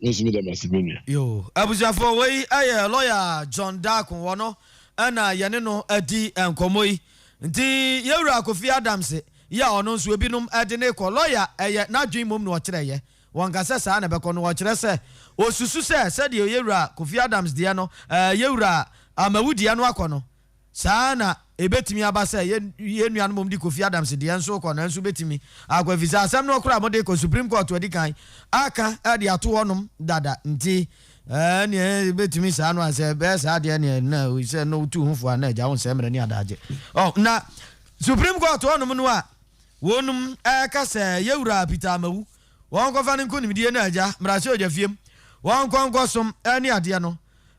Miss Midam. Yo, Abuja for way, lawyer John Dark Wano, Anna Yanino, Adi, and Komoi. The Yura Kofi Adams, ya or no swibinum adeneko, lawyer, not dream mum no treye. One can say, Sana Bacon watch say, O Susu said you Yura, Kofi Adams Diano, Yura, Amawudiano Akono. Sana, a bet me abasa, Yen Mum di Kofi Adams, the answer con, and subetimi. I go visa some no cramodeco Supreme Court to a decay. Aka, Adi Atuanum, Dada, Nti, and ye bet me, San was a best idea. No, we said no 2 for an edge. I won't say any other. Oh, now, Supreme Court one Munua, one Aka say, Yura Pitamawu. One governing couldn't be an edger, Brasso Jeffim. One concorsum, any idea no.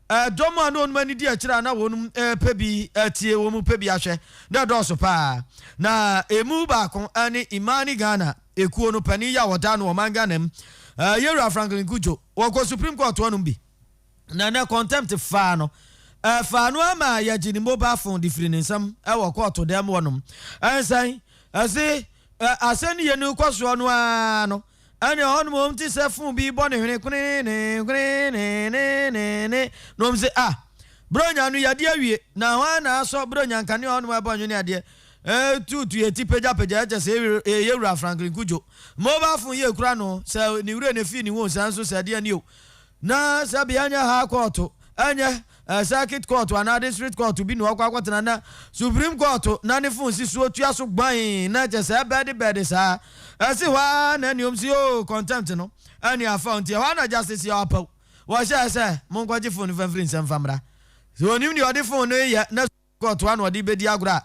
Domo non many dear Chirana won't pebi tie woman pebi ashe, that also pa. Na a move back on any Imani Ghana, a kuono pania or down or manganem, Yera Franklin Kujo, or go Supreme Court one be. Nana contempt fano. Fanuama yajini mobile phone different some, our quarter them one. And say, I send you a new cost one. And your own mom to say, be born in no, say, Bronya, you are dear. Now, I saw Bronya, can you on my bonny idea? 2 to a tip up a just a year Franklin Kujo. Mobile phone you crano, so you ran a feeling was answer said, dear you. Na Sabiania ha quarter, Anya. Circuit court another district court to be no quaquatana Supreme Court none phones is what you are so buying not just a bad sir. I see one and you see contempt no and you have found your one justice your apple. What shall I say? Monquaji phone for friends and famra. So you are the phone yet not got one or the bediagra.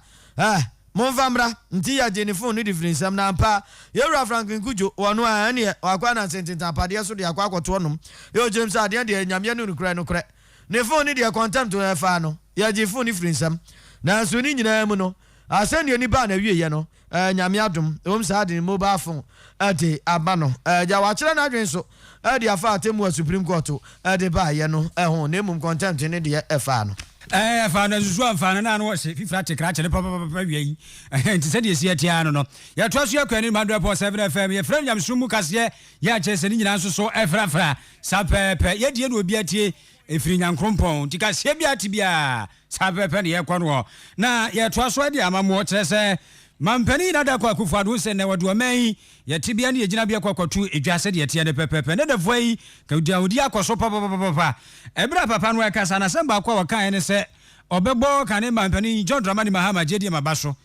Monfamra, Ntia Jennifer, no difference, some nampa, Yura Franklin Kujo, or no, and yet, or Quana sent in Tapadia, so the Aqua Tonum. Your James are the end, and Yamianu cry no crack. Ne phone dia contempt to a fano. Ya je phone frinsam. Na so ni nyina mu no. Asend ye ni ba na wie ye no. Nyamiadum. Sa de mobile phone. Ade aba no. Ja wa kire na adwen so. Ade afa atemu Supreme Court. Ade ba ye no. Ho na mum contempt ne de e fa no. Fa na zuzu amfana na no se fifra te kra kire papa wie. Nti se de sie tia no. Ya to so yakwa ni 100.7 FM. Ye fra nyamso mu kase ya chese ni nyina so efra sapepe. Ye die no obi atie efiri nyankrompon tika se bia tibia sapepe ne yekono na ye to so de amamo kyerese mampani na da kwa kufadu se ne wadu mai ye tibia ne yegina bia kwakwatu edwase de tie ne pepepe ne de voi ka udi akoso papa ebra papa no ekasa na samba kwa wakan ne se obebo kane mampani John Dramani Mahama jedi mabaso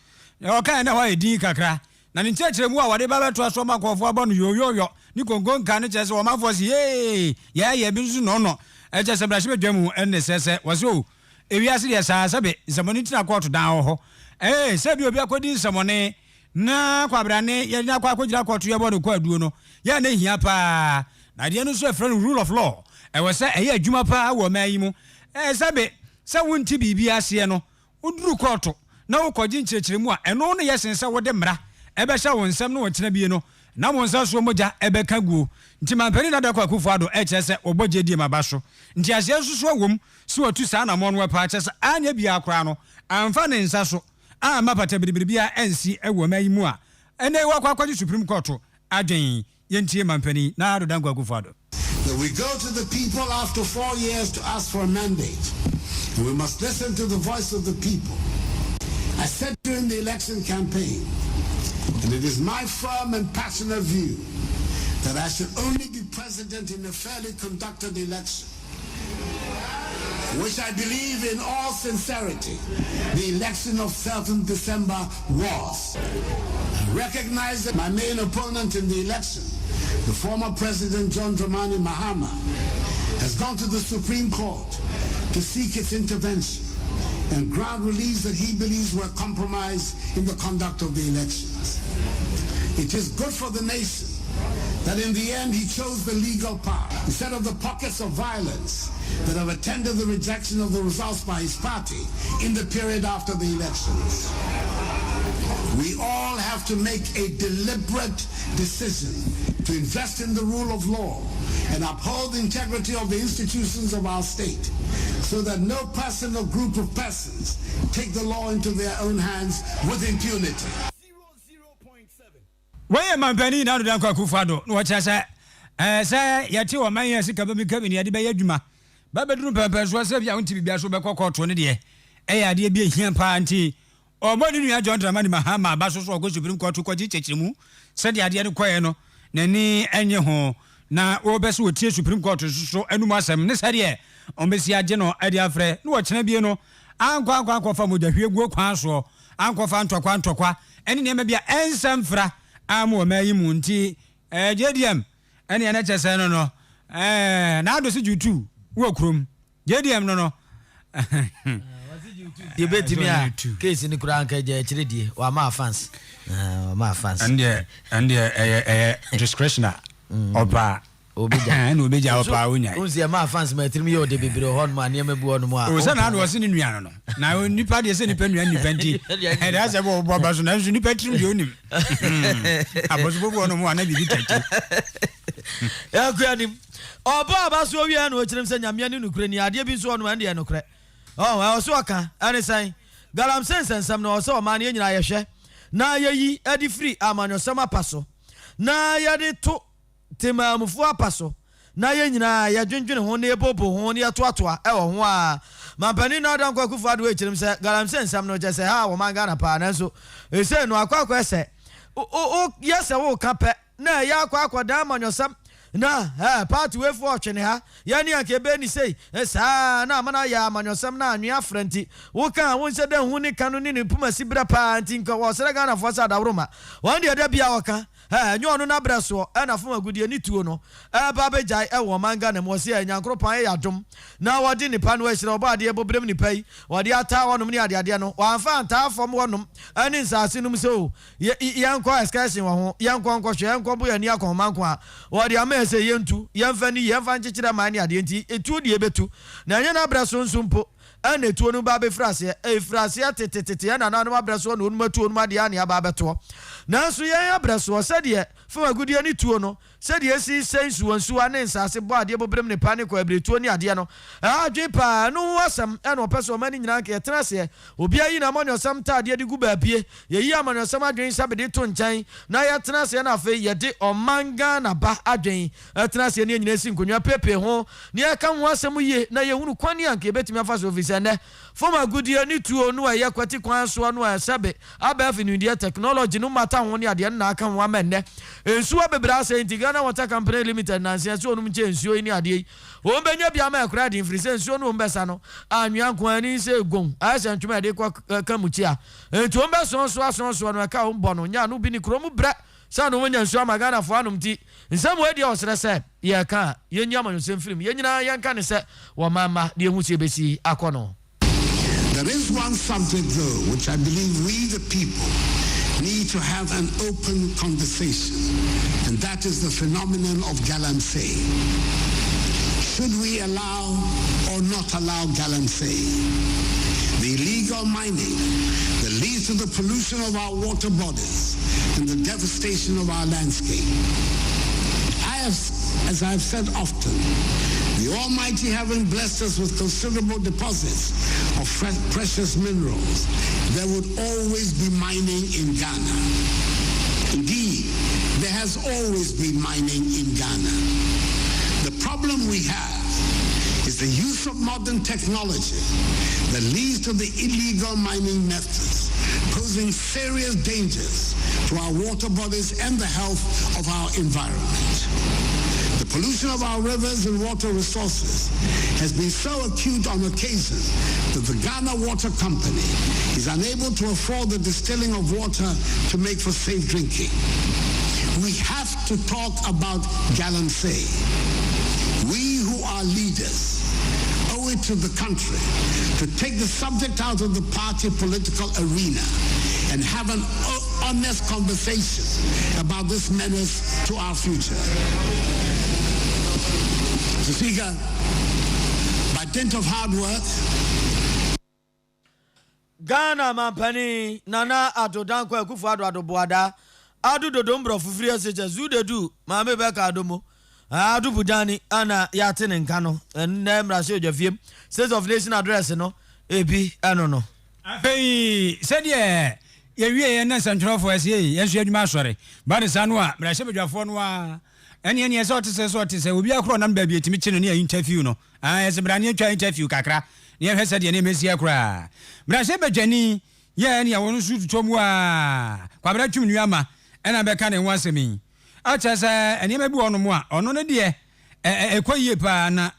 oka na wa edi kakra na ne nkyerɛkyerɛ mu a wɔde baba to aso makɔfo abɔ no yoyoyo ni kongo nka ne kyerɛ sɛ wɔn afɔ si ye bi nso no ɛkyɛ sɛ brahye badwa mu ɛne sɛsɛ wɔse o ewiase deɛ saa sɛbe nsɛmɔne tina kɔɔto dan hɔ sɛ bi obi akɔdi nsɛmɔne na kwabrane yɛ na akɔgyina kɔɔto yɛ bɔ no kɔ aduo no yɛ na hia paa na deɛ no so ɛfrɛ no rule of law ɛwɔ sɛ ɛyɛ adwuma paa wɔ ɔman yi mu sɛbe sɛ wonti biribi aseɛ no woduru kɔɔto na wokɔgye nkyerɛkyerɛ mu a ɛno no yɛ sen sɛ wode mmara ɛbɛhyɛ wo nsɛm no wɔtena bie no na wo nsa so mogya ɛbɛka guo nti mampani na da kɔ akufo ado ɛkyerɛ sɛ ɔbɔgye die maba so nti aseɛ nso so awom sɛ watu saa na mɔ no wɔpa kyerɛ sɛ anyɛ bia koraa no amfa ne nsa so amma pata biribiribia ɛnsi ɛwɔ ma yi mu a ɛnɛ wakɔ akɔgye supreme court adwen yɛntie mampani na do dan kɔ akufo ado. We go to the people after 4 years to ask for a mandate, and we must listen to the voice of the people. I said during the election campaign, and it is my firm and passionate view that I should only be president in a fairly conducted election, which I believe in all sincerity the election of 7th December was. I recognize that my main opponent in the election, the former President John Dramani Mahama, has gone to the Supreme Court to seek its intervention and grant reliefs that he believes were compromised in the conduct of the elections. It is good for the nation that in the end he chose the legal path instead of the pockets of violence that have attended the rejection of the results by his party in the period after the elections. We all have to make a deliberate decision to invest in the rule of law and uphold the integrity of the institutions of our state so that no person or group of persons take the law into their own hands with impunity. Why mampani na do dan kɔ akufo ado no wɔkyerɛ sɛ yɛte wɔ man yɛ sika bɛmi kabi ne yɛde bɛyɛ adwuma babɛduru pɛpɛ so sɛ bia wonti bibia so bɛkɔ kɔɔto ne deɛ ɛyɛ adeɛ bi ehia paa nti ɔbɔ ne nua John Dramani Mahama ba so ɔkɔ Supreme Court kɔgye kyekyemu sɛ de adeɛ no kɔɛ no n'ani ɛnyɛ ho na wɔbɛsɛ wɔtie Supreme Court so anum asɛm ne sɛdeɛ ɔmbɛsi agye no ɛde afrɛ ne wɔkyena bie no akɔfa mogyahwie guo kwan soɔ ankɔfa ntɔkwa ɛne nneɛma bia ɛnsɛm fra amu ɔmayi mu nti JDM ɛne ɛne kyɛ sɛ no na ado se jutu wɔ kurom JDM no die betimi a case ni kura anka je kyerɛ die wa ma fans and discretioner oba obija na obija opa onya unzi ma fans ma tirim yo de bibire ho no ma ne ma bu ono mu a o se na ado se ni nua no na nipa de se nipa nua nipa nti e da se bo ba so na nso nipa tirim de onim aboso bo ono mu ana bibi tati ya kuanim oba abaso wi ana o kyerem se nyame ne nukure ni ade bi so ono ma de nukure I so aka ane san galam sensensam na o se o ma ne nyina yehwe na yeyi adi free amanyosam apaso na yade to temamufo apaso na ye nyina ya dwendwene ho na ebobo ho na yetoatoa e wo ho a mampani na dan kwakufu ado e kyerem se galam sensam no je se ha wo man Ghana pa na so e se no akwakwa ese o yese wo kape na ya akwakwa da amanyosam na party we for twene ha ya ni anke be ni sei esa na mana ya amanyosam na anwea frenti wo kan wo nse dan hu ni kanu ni ni puma sibra pa anti nka wo sere Ghana fo sa da woroma wan de da bia wo kan nyo no na breso na fo agudie ni tuo no ba bejai wo manga na mo se nyankro pan ya dom na wodi ni pa no ahire oba ade bobrem ni pai wodi ata wonom ni ade no wanfa anta afom wonom ani nsase num se o yanko excursion wo ho yanko nkwohwe yanko bo ya ni akomanko a wodi amese yentu yemfa ni yemfa nkyekira man ni ade nti etuo de ebetu na nya na breso nsumpo ana etuo no ba be frase frase tetetete ya na no abreso no onum atuo no ade ya na ba beto nanso ya abreso se de fa agudie ni tuo no se de esi sensu wansu ane nsase bo ade bobrem ne pa ne ko abretuo ni ade no adwe pa no wasam ana opeso mani nyina ka yetena se obi ayi na monyo sam ta ade de gu ba pie yeyi amonyo sam adwen sabede to nkyan na yetena se na afa yede omanga na ba adwen yetena se ne nyina si nkonwa pepe ho ne aka ho asem ye na ye hunu kwani anka betimi afa so ofisi sene former goodie ni tuo no aye kwati kwan so no asabe aba fi India technology no mata ho ne ade na aka ho amenne ensuo bebra say Ghana Water Company Limited na nsia so no mche ensuo ni ade o benya bia ma akura de free say ensuo no mbesa no anwa kwan ni say gon asa ntuma de kwa kamuchi a entu mbe so no ka mbo no nya no bi ni kromu bra sa no wonya nsuo magana fo anom ti nsam we de osere se ye ka ye nya amanyosem film ye nyina ye nka ne se wo mama de ehu se besi akono. There is one subject, though, which I believe we, the people, need to have an open conversation, and that is the phenomenon of galamsey. Should we allow or not allow galamsey? The illegal mining that leads to the pollution of our water bodies and the devastation of our landscape. As I've said often, the Almighty having blessed us with considerable deposits of precious minerals, there would always be mining in Ghana. Indeed, there has always been mining in Ghana. The problem we have is the use of modern technology that leads to the illegal mining methods, posing serious dangers to our water bodies and the health of our environment. The pollution of our rivers and water resources has been so acute on occasion that the Ghana Water Company is unable to afford the distilling of water to make for safe drinking. We have to talk about galamsey. We who are leaders owe it to the country to take the subject out of the party political arena and have an honest conversation about this menace to our future. Mr. Speaker, by dint of hard work, Ghana Mampani Nana Adodanko Akufo-Addo Adoboada Adu Dodombro Fufiri Eseche Zudedu Mame Beka Adomo Adu Budani Ana Yatin Nkano Enne Mrashe Ojafiem State of Nation Address no Ebi Anono Afei sɛdeɛ yɛwie yɛn nsɛntwerɛfoɔ ɛsɛ yɛnso adwuma asɔre ba ne saa no a mmarahyɛ badwafoɔ no a ɛne sɛ ɔte sɛ obi akorɔ nam baabi ɛtumi kye no ne yɛ interview no yɛsɛ mmara ne atwa interview kakra ne yɛhwɛ sɛdeɛ ne ɛmɛsi koraa mmarahyɛ badwani yɛ ne ɛwɔ no so tutɔ mu a kwabra twum nnuama ɛna bɛka ne ho asɛm yi akyɛ sɛ nneɛma bi wɔ no mu a ɔno no deɛ ɛkɔ yie paa na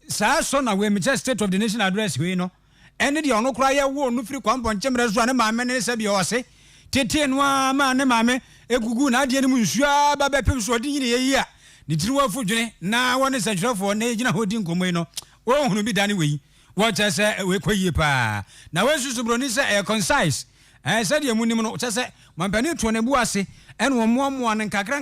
saa sɔ na wɔmekyɛ State of the Nation Address wei no ɛne deɛ ɔno koraa yɛwo no firi kwampɔnkyɛmmerɛ so a ne maame ne sɛ bia ɔse tetee no a ma ne maame ɛgugu na adeɛ no mu nsuo a ba bɛpem so ɔde nyine yɛyi a ne tiri wafo dwene na wɔne nsɛntwerɛfoɔ na ɛgyina hɔ di nkɔmmɔ yi no wɔhunu bi da ne wei wɔkyɛ sɛ wɔkɔ yie paa na wɔasusu buroni sɛ ɛyɛ concise sɛdeɛ mu nim no kyɛ sɛ mampani to ne bu ase ɛne wɔmmoamoa no nkakra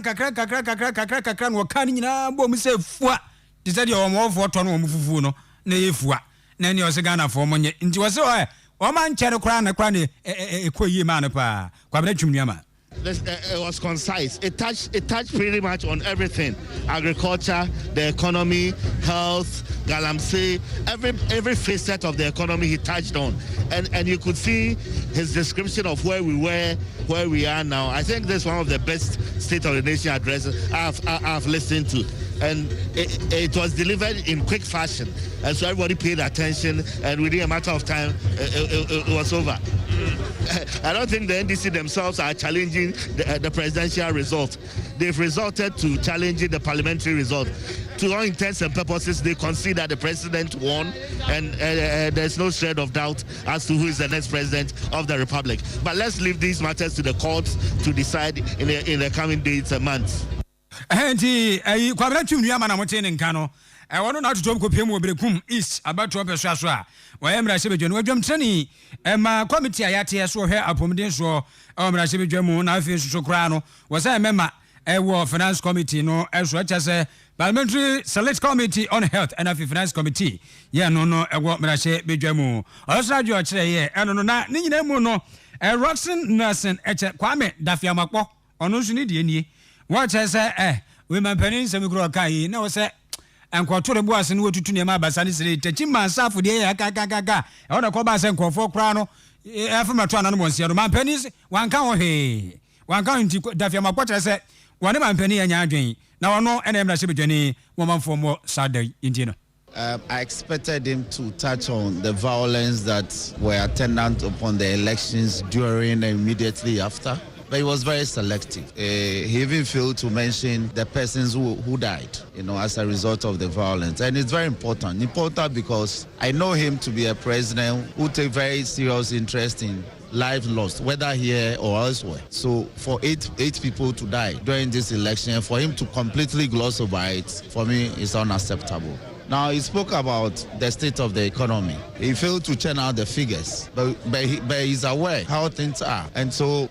na wɔka no nyinaa bɔ mu sɛ fua te sɛ deɛ wɔmɔɔfoɔ tɔ no wɔ mu fufuo no na ɛyɛ fua na ɛne ɔsɛ Ghanafoɔ mo nyɛ nti wɔ sɛ ɔma nkyɛ no koraa na koraa ne ɛkɔ yie maa no paa kwabena twum nnuama. It was concise. It touched pretty much on everything: agriculture, the economy, health, galamsey, every facet of the economy he touched on, and you could see his description of where we were, where we are now. I think this is one of the best State of the Nation addresses I've listened to, and it was delivered in quick fashion, and so everybody paid attention, and within a matter of time, it was over. I don't think the NDC themselves are challenging the presidential result. They've resorted to challenging the parliamentary result. To all intents and purposes, they concede that the president won, and there's no shred of doubt as to who is the next president of the republic. But let's leave these matters to the courts to decide in the coming days and months. ɛwɔ no atotom kɔpie mu wɔberɛkum east abatoɔ pɛ so aso a wɔyɛ mmarahyɛ badwa no wadwam tani ɛma committee a yɛateɛ so wɔhwɛ apɔmuden soɔ ɛwɔ mmarahyɛ badwa mu na afei soso koraa no wɔsɛ mɛma ɛwɔ finance committee no ɛso ɛkyɛ sɛ parliamentary select committee on health ɛna afei finance committee yɛ no ɛwɔ mmarahyɛ badwa mu ɔsoro adwo ɔkyerɛ yɛ ɛno no na ne nyinaa mu no Roxon Nursing ɛkyɛ Kwame Dafiamakpɔ ɔno nso ne deɛ nie wɔkyɛ sɛ wemampanin nsɛm kuro ɔka yi na wɔsɛ enkɔtore bo ase no wotutu ne ma abasa ne sere tachi mansafo de ya kakakaka e wona ko ba se nkɔfo kra no afema to anano monsia no mampani wanka ho he wanka nti Dafia Makpɔ se wone mampani ya nya adwen na wono ene mra se bedwane wo manfo mo sada inti no I expected him to touch on the violence that were attendant upon the elections during and immediately after. But he was very selective. He even failed to mention the persons who died, as a result of the violence. And it's very important. Important because I know him to be a president who takes very serious interest in life lost, whether here or elsewhere. So for eight people to die during this election, for him to completely gloss over it, for me, is unacceptable. Now, he spoke about the state of the economy. He failed to churn out the figures, but he's aware how things are. And so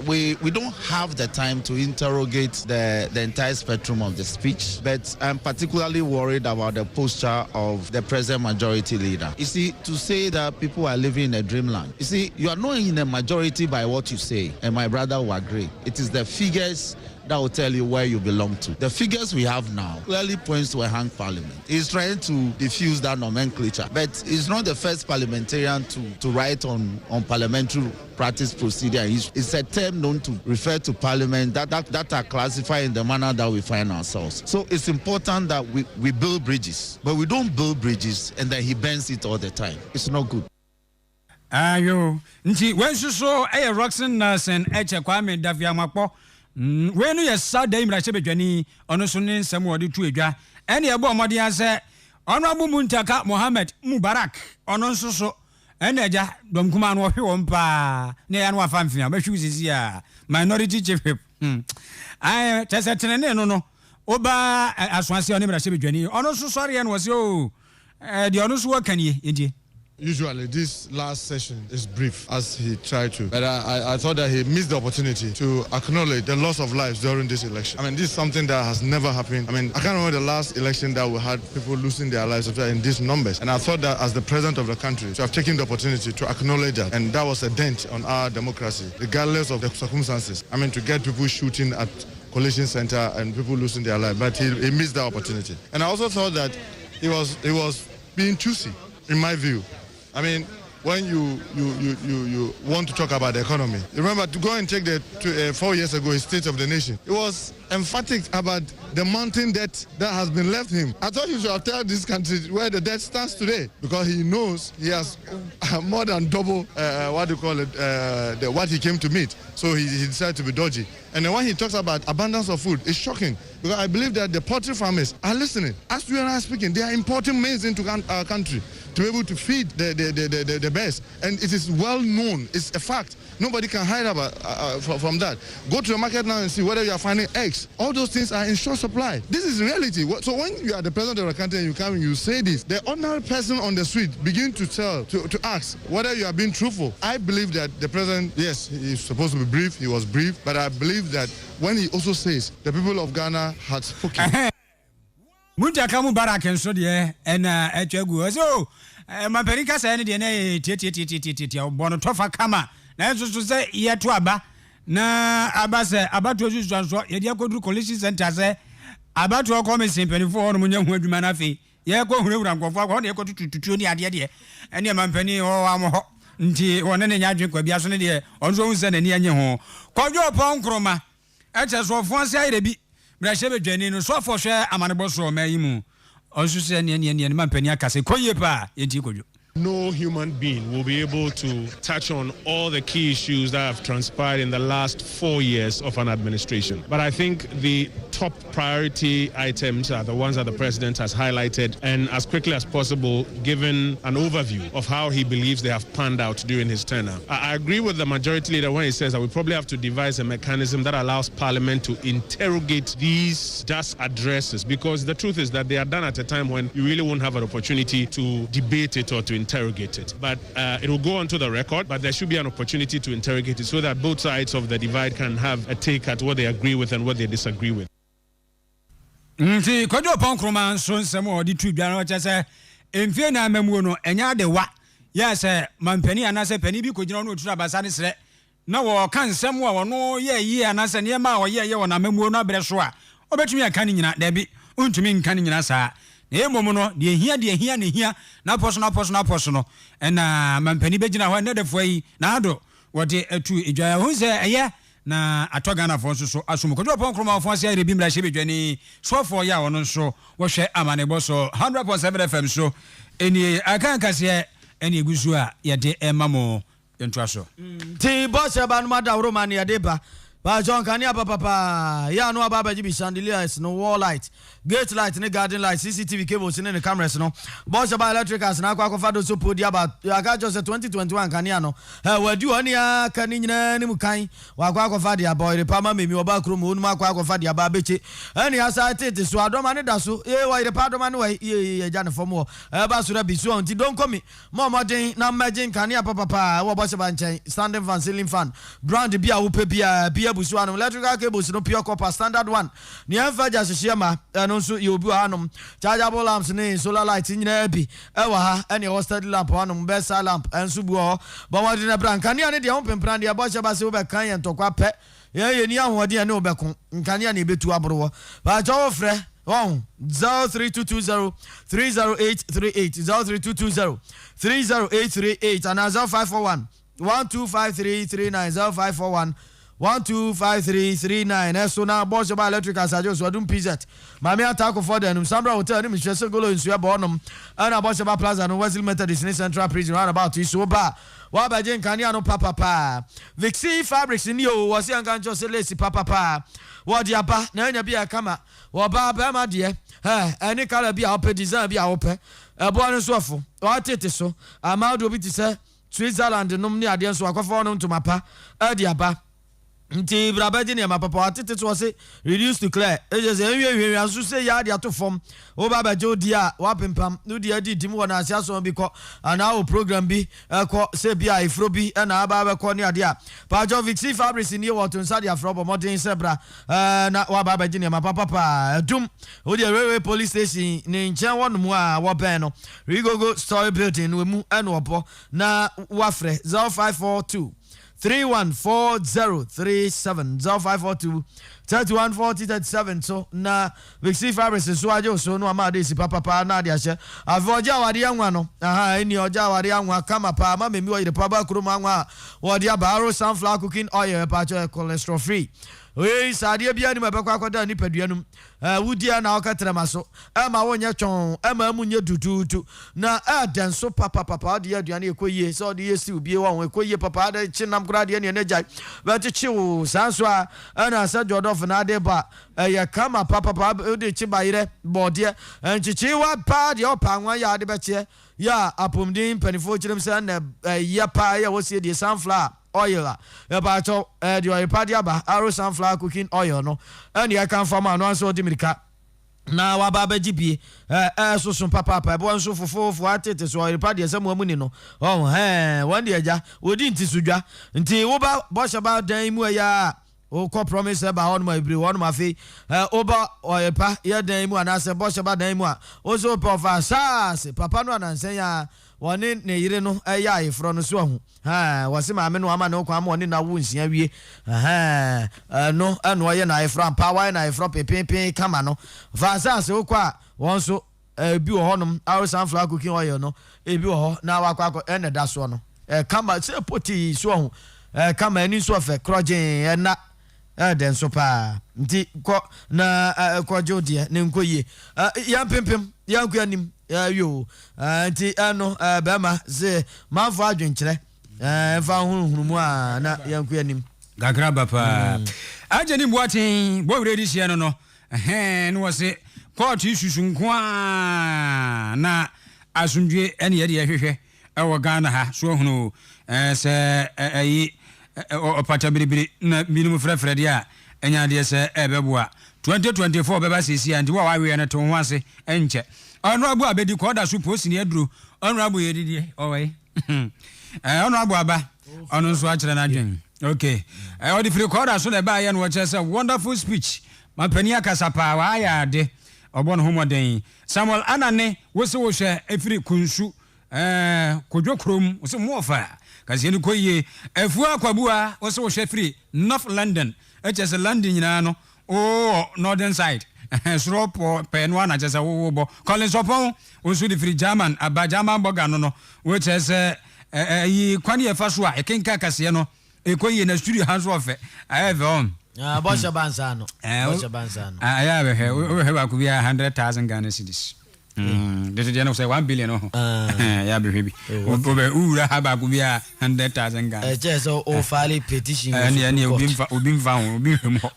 we don't have the time to interrogate the entire spectrum of the speech, but I'm particularly worried about the posture of the present majority leader. You see, to say that people are living in a dreamland, you see, you are not in a majority by what you say, and my brother will agree. It is the figures that will tell you where you belong to. The figures we have now clearly points to a hung parliament. He's trying to diffuse that nomenclature, but he's not the first parliamentarian to write on parliamentary practice procedure. It's a term known to refer to parliament that are classified in the manner that we find ourselves. So it's important that we build bridges, but we don't build bridges and then he bends it all the time. It's not good. Ayo, nti wensuso Roxanne Nelson Kwame Daviamapo. When you saw the Imra Sebejani, on a Sunday, some word to a any abo Modia say, Honorable Muntaka Mohammed Mubarak, on so, and Eja, Domkuman Wampa, Neanwa Famfia, but she is here, minority chief. I just said, no, Oba, as one see on Imra Sebejani, on so sorry, and was you, the honest work can ye, Usually, this last session is brief, as he tried to. But I thought that he missed the opportunity to acknowledge the loss of lives during this election. I mean, this is something that has never happened. I mean, I can't remember the last election that we had people losing their lives in these numbers. And I thought that as the president of the country, to have taken the opportunity to acknowledge that. And that was a dent on our democracy, regardless of the circumstances. I mean, to get people shooting at Coalition Center and people losing their lives. But he missed that opportunity. And I also thought that he was being choosy, in my view. I mean, when you want to talk about the economy, remember to go and check 4 years ago his State of the Nation. It was emphatic about the mounting debt that has been left him. I thought you should have told this country where the debt stands today, because he knows he has more than double what he came to meet. So he decided to be dodgy. And then when he talks about abundance of food, it's shocking, because I believe that the poultry farmers are listening. As you and I are speaking, they are importing maize into our country to be able to feed the bears. And it is well known. It's a fact. Nobody can hide from that. Go to the market now and see whether you are finding eggs. All those things are in short supply. This is reality. So when you are the president of the country and you come and you say this, the ordinary person on the street begin to ask whether you are being truthful. I believe that the president, yes, he is supposed to be brief. He was brief. But I believe that when he also says the people of Ghana had spoken. Muntaka Mubarak and so dear, and Echegu. So, my perica said, Bonotofa Kama. Now, to say, yet to Abba. Na Abase, Abato Juswa, Yako Coalition Center, say, Abato Commerce in 24 Munyam Manafi. Yako Rango, Yako to 20 idea, and your man penny or Amo, Nti, or any Yajik, Biasone, or Jones and any home. Call your pound chroma. I just want one side be. Brashebe Jenny, no so for share, Amanabos or Mayimu. Also, send any man Penia Case, Koyepa, Yetiko. No human being will be able to touch on all the key issues that have transpired in the last 4 years of an administration. But I think the top priority items are the ones that the president has highlighted, and as quickly as possible given an overview of how he believes they have panned out during his tenure. I agree with the majority leader when he says that we probably have to devise a mechanism that allows Parliament to interrogate these just addresses, because the truth is that they are done at a time when you really won't have an opportunity to debate it or to interrogate it. But it will go onto the record, but there should be an opportunity to interrogate it so that both sides of the divide can have a take at what they agree with and what they disagree with. See, Kojo Ponkroma, son, some more the two Janocha say, in Fiena Memuno, and Yade wa. Yes, Mampeni and I say Penny because you don't know Trabasani. No, can someone or no, and I say, Yama or ye on a Memuona Breswa. Or bet me a canning in that Debbie, untumin canning in us. Momono, dear here, now personal, and Mampeni Bejina, one net of way, Nado, what a true Ija, who's a na atɔ Ghana fo nso so asom kodwo pon kroma fo ase ayre bi mra hye bedwani so fo ya wono nso wo hwɛ amanebo so 100.7 FM so eni akan kase eni egusu a yɛde emamo yɛntoa so ti boss ba no madawro man yɛde ba John Kania papa ya no ababa jibi chandeliers no wall light gate light ne garden light CCTV cables ne the cameras no boss ba electricals na akwa fado so podi aba aka just 2021 Kania no wadi oni aka ni nyina ni mukan wa akwa fado ya boy repama memi oba krom onu akwa fado ya ba beche ani asa tete so adoma ne da so wa repa adoma ne wa ye ja ne form ba so da bi so nti don komi mo modern na imagine Kania papa wa boss ba nchen standing fan ceiling fan brand bia wo pe bia busu anom electrical cables no pure copper standard one ni enfa ja hye ma no so ye obi anom chargeable lamps ne solar light nyina bi wa ha ene wo steady lamp anom besa lamp enso bu ho bo wodi na bran kania ne de ho pempran de bo hye ba se wo be kan ye ntokwa pe ye ni ahode ne wo be kon nkania ne betu aboro ba jo frɛ 0322 30838 0322 30838 and 0541 125339 0541 125339 so na boss ba electrical sajo so adum PZ mami attack for them Sambra hotel ni mhwese golo nsu eba onom ana boss ba plaza no Wesley Methodist in Central Prison round about so ba wa ba je nkania no papa Vixi Fabrics ni o wo se anka ncho se lace papa wo dia ba na anya bia kama wo ba ma de any color bia op design bia op ebo no so afo wa tete so amado bi ti se Switzerland nom ni ade so akofo no ntomapa dia ba nti brabaji ne mapapa atete to say reduce to clear eje say enwe asu say ya dia to form o baba jo dia wa pempam no dia di dim wona asia so bi ko ana o program bi ko say bia ifro bi na baba ko ne ade a pa jo Vixi Fabrics ni wo to nsa dia fro modern sebra na wa baba ji ne mapapa pa dum o dia railway police station ne nchen wonum a wo ben no Rigogo story building we mu eno opo na wafre 0542 314037 0542 314037 so na Vixi Fabrics so ajo so no amade si papa na de ahye avoja wade anwa no eni oja wade anwa kama pa ma memi wo yire pa ba kuro anwa wo de abaro sunflower cooking oil pa cholesterol free we sadia bia ni mabekwa akoda ni paduanum wudia na okatrema so ma wonye twon ma munye dududu na denso papa de aduane ekoyie so de yesi ubie won ekoyie papa de chinam kura de ne nejai bet chiwo sanso a na sa jodof na de ba ya kama papa de chibayire bode enchichi wa pa de opa nwa ya de beche ya apomdin penifo chirem sa na ya pa ya wosie de sunflower oil ba cho the oil padia ba arrow sunflower cooking oil no and ya kan farm no so di mirika na wa ba gibie so so papa bo so fofofo atete so oil padia se mo amuni no wan de aja odi nti sudwa nti wo ba bo sha ba dan mu ya o ko promise ba on ma ibri won ma fe oba oil pa ya dan mu ana se bo sha ba dan mu a o so profa se papa no anansen ya woni ne yire no ya ifro no so hu wase ma me no ama no kwa ma woni na wo nsia wie no eno ye na ifro pa wa na ifro pepepe kama no fa se okwa won so bi wo honom our sunflower cooking oil no ebi wo ho na wa kwa ene da so no kama se poti so hu kama ni so fe krojen na den so pa nti ko na ko jodie ne nkoye ya pempem ya nkuanim yo nti ano bema ze manfo adwenkyere fa hunuhunumu a na ya nkuanim gagraba pa ajeni mboatin bo wure di sia no no no wose court isusu nko na asundwe ene ye de hwehwe ewo Ghana ha so hunu se ayi opata biribiri na minimum frefre dia enya de se ebeboa 2024 beba sisi anti wa we na to ho ase enche honorable abedi ko da so post ni aduru honorable yedidi owai honorable aba onu so akere na adwen okay o di free ko da so le ba ye no che se wonderful speech mapani akasa pa wa ya de obon homoden Samuel Anane wo se wo hwe efiri kunsu kodwo krom wo se mo ofa kasi ni koye efu akwabua wo se wo hwe free North London eche London nyina no northern side sropo penwa na chesa wo bo Collins Opon wo su di free German aba German boga no wo che se yi kwani e fa so a ekenka kase no ekoyi na studio hands off I have on Bosha Bansano Bosha Bansano I have we have 100,000 Ghana cedis this is say 1 billion yeah baby ura haba ku bia 100,000 Ghana so o file petition and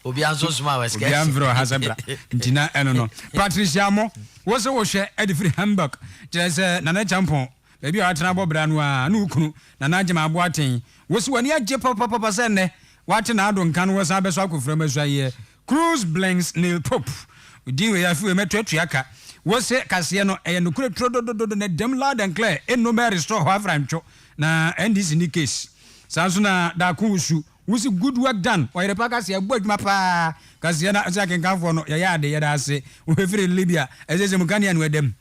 obi anso suma we obi amvro hasabra ntina eno no Patricia Mo wo se wo hwe e de free Hamburg just Nana Champon baby o atena bobra no a na ukunu Nana Jema abo aten wo se wani agye papa se ne wate na ado nkan wo sa beso akofra masuaye Cruise Blanks Neil Pope di we afi we metuatu aka wo se kase no e no kure trodododo na dem loud and clear no me restore ho afrancho na NDC ni case sanso na da ku usu wusi good work done o yere pa kase agbo adwuma pa kase na asa kenkanfo no ya ade ya da ase wo fere Libya ezeze mukania no edem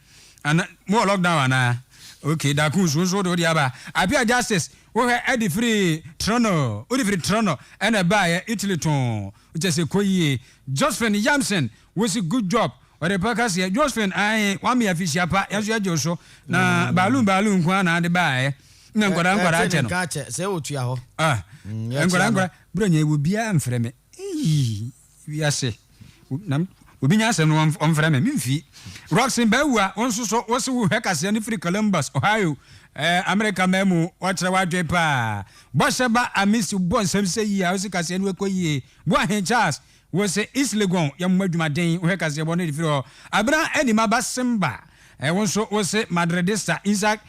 ana mo lockdown ana okay da ku usu so do dia ba apia justice wo he edi free Trono odi free Trono ena ba ya Italy ton uche se koyie Josephine Yamson wusi good job ore pakas ya Josephine ai wami afisia pa yaso ya joso na balloon kwa na de bae na nkora ache no se otua ho nkora bronya ewu bia mfreme wiase na obi nya asem no omfreme mimfi Roxin Bawa onso so wo se wo hekase ni free Columbus Ohio America memu wachira wadwe pa bosheba amisi bon semse yi a wo se kase ni wekoyie bo ahen Charles wo se East Legon ya mmadwumaden wo hekase bo ne difiro abra anima basemba wonso wo se Madridista Isaac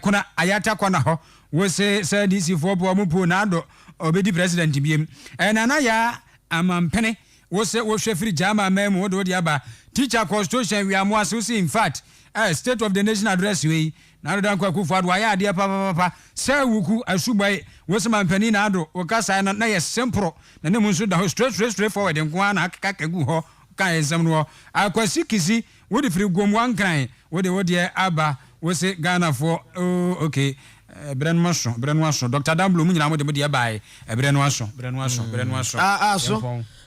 kuna ayata kwana ho wo se DC for bo mu na do obedi president biem nana ya amampene wo se wo hwe free jama memu wo do dia ba teacher constitution we am was in fact state of the nation address we na do kwa kufu ado ya ade papa se wuku asubai wo se mampani na ado wo kasa na ye simple na ne mu nso da ho straight forward nko na akakagu ho kan ensem no akwasi kisi wo de free gom wan kan wo de aba wo se Ghana for okay Brenwaso Dr. Damblo mu nyina mo de bae Brenwaso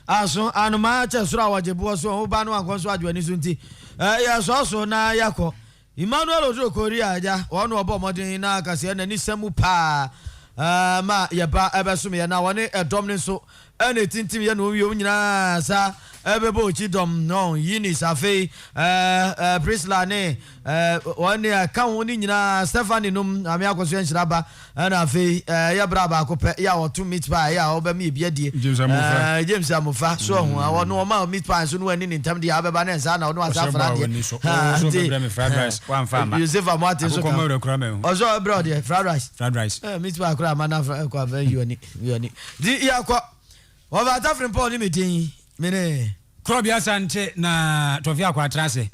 aso anuma che sura wajebu so ho ba no akon so adwani so nti ya so na yakọ Emmanuel Odrokori aja wonu obo modin na akase na ni semu pa ma ya ba ebeso me na woni edom ne so ene tintim ye no wi nyina sa ebebo chi dom no yini safe Prisla ne woni aka woni nyina Stephanie num ame akoso enhira ba na afi ya braba akopɛ ya otu meat pie ya oba me biadie James Amufa so ho wonu o ma meat pie so no ani ntam de abeba na nsa na wonu asafra de so be fried rice one farmer Joseph Amate so ozo brother fried rice meat pie kura mana kwa be yoni di ya kwa over African Paul ni metin mene Krobia Sante na Tofia kwa trase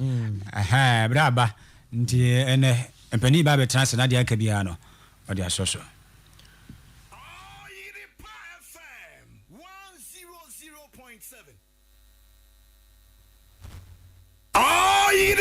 braba nti ene empani ba be trase na dia kabia no odi asoso Oh, you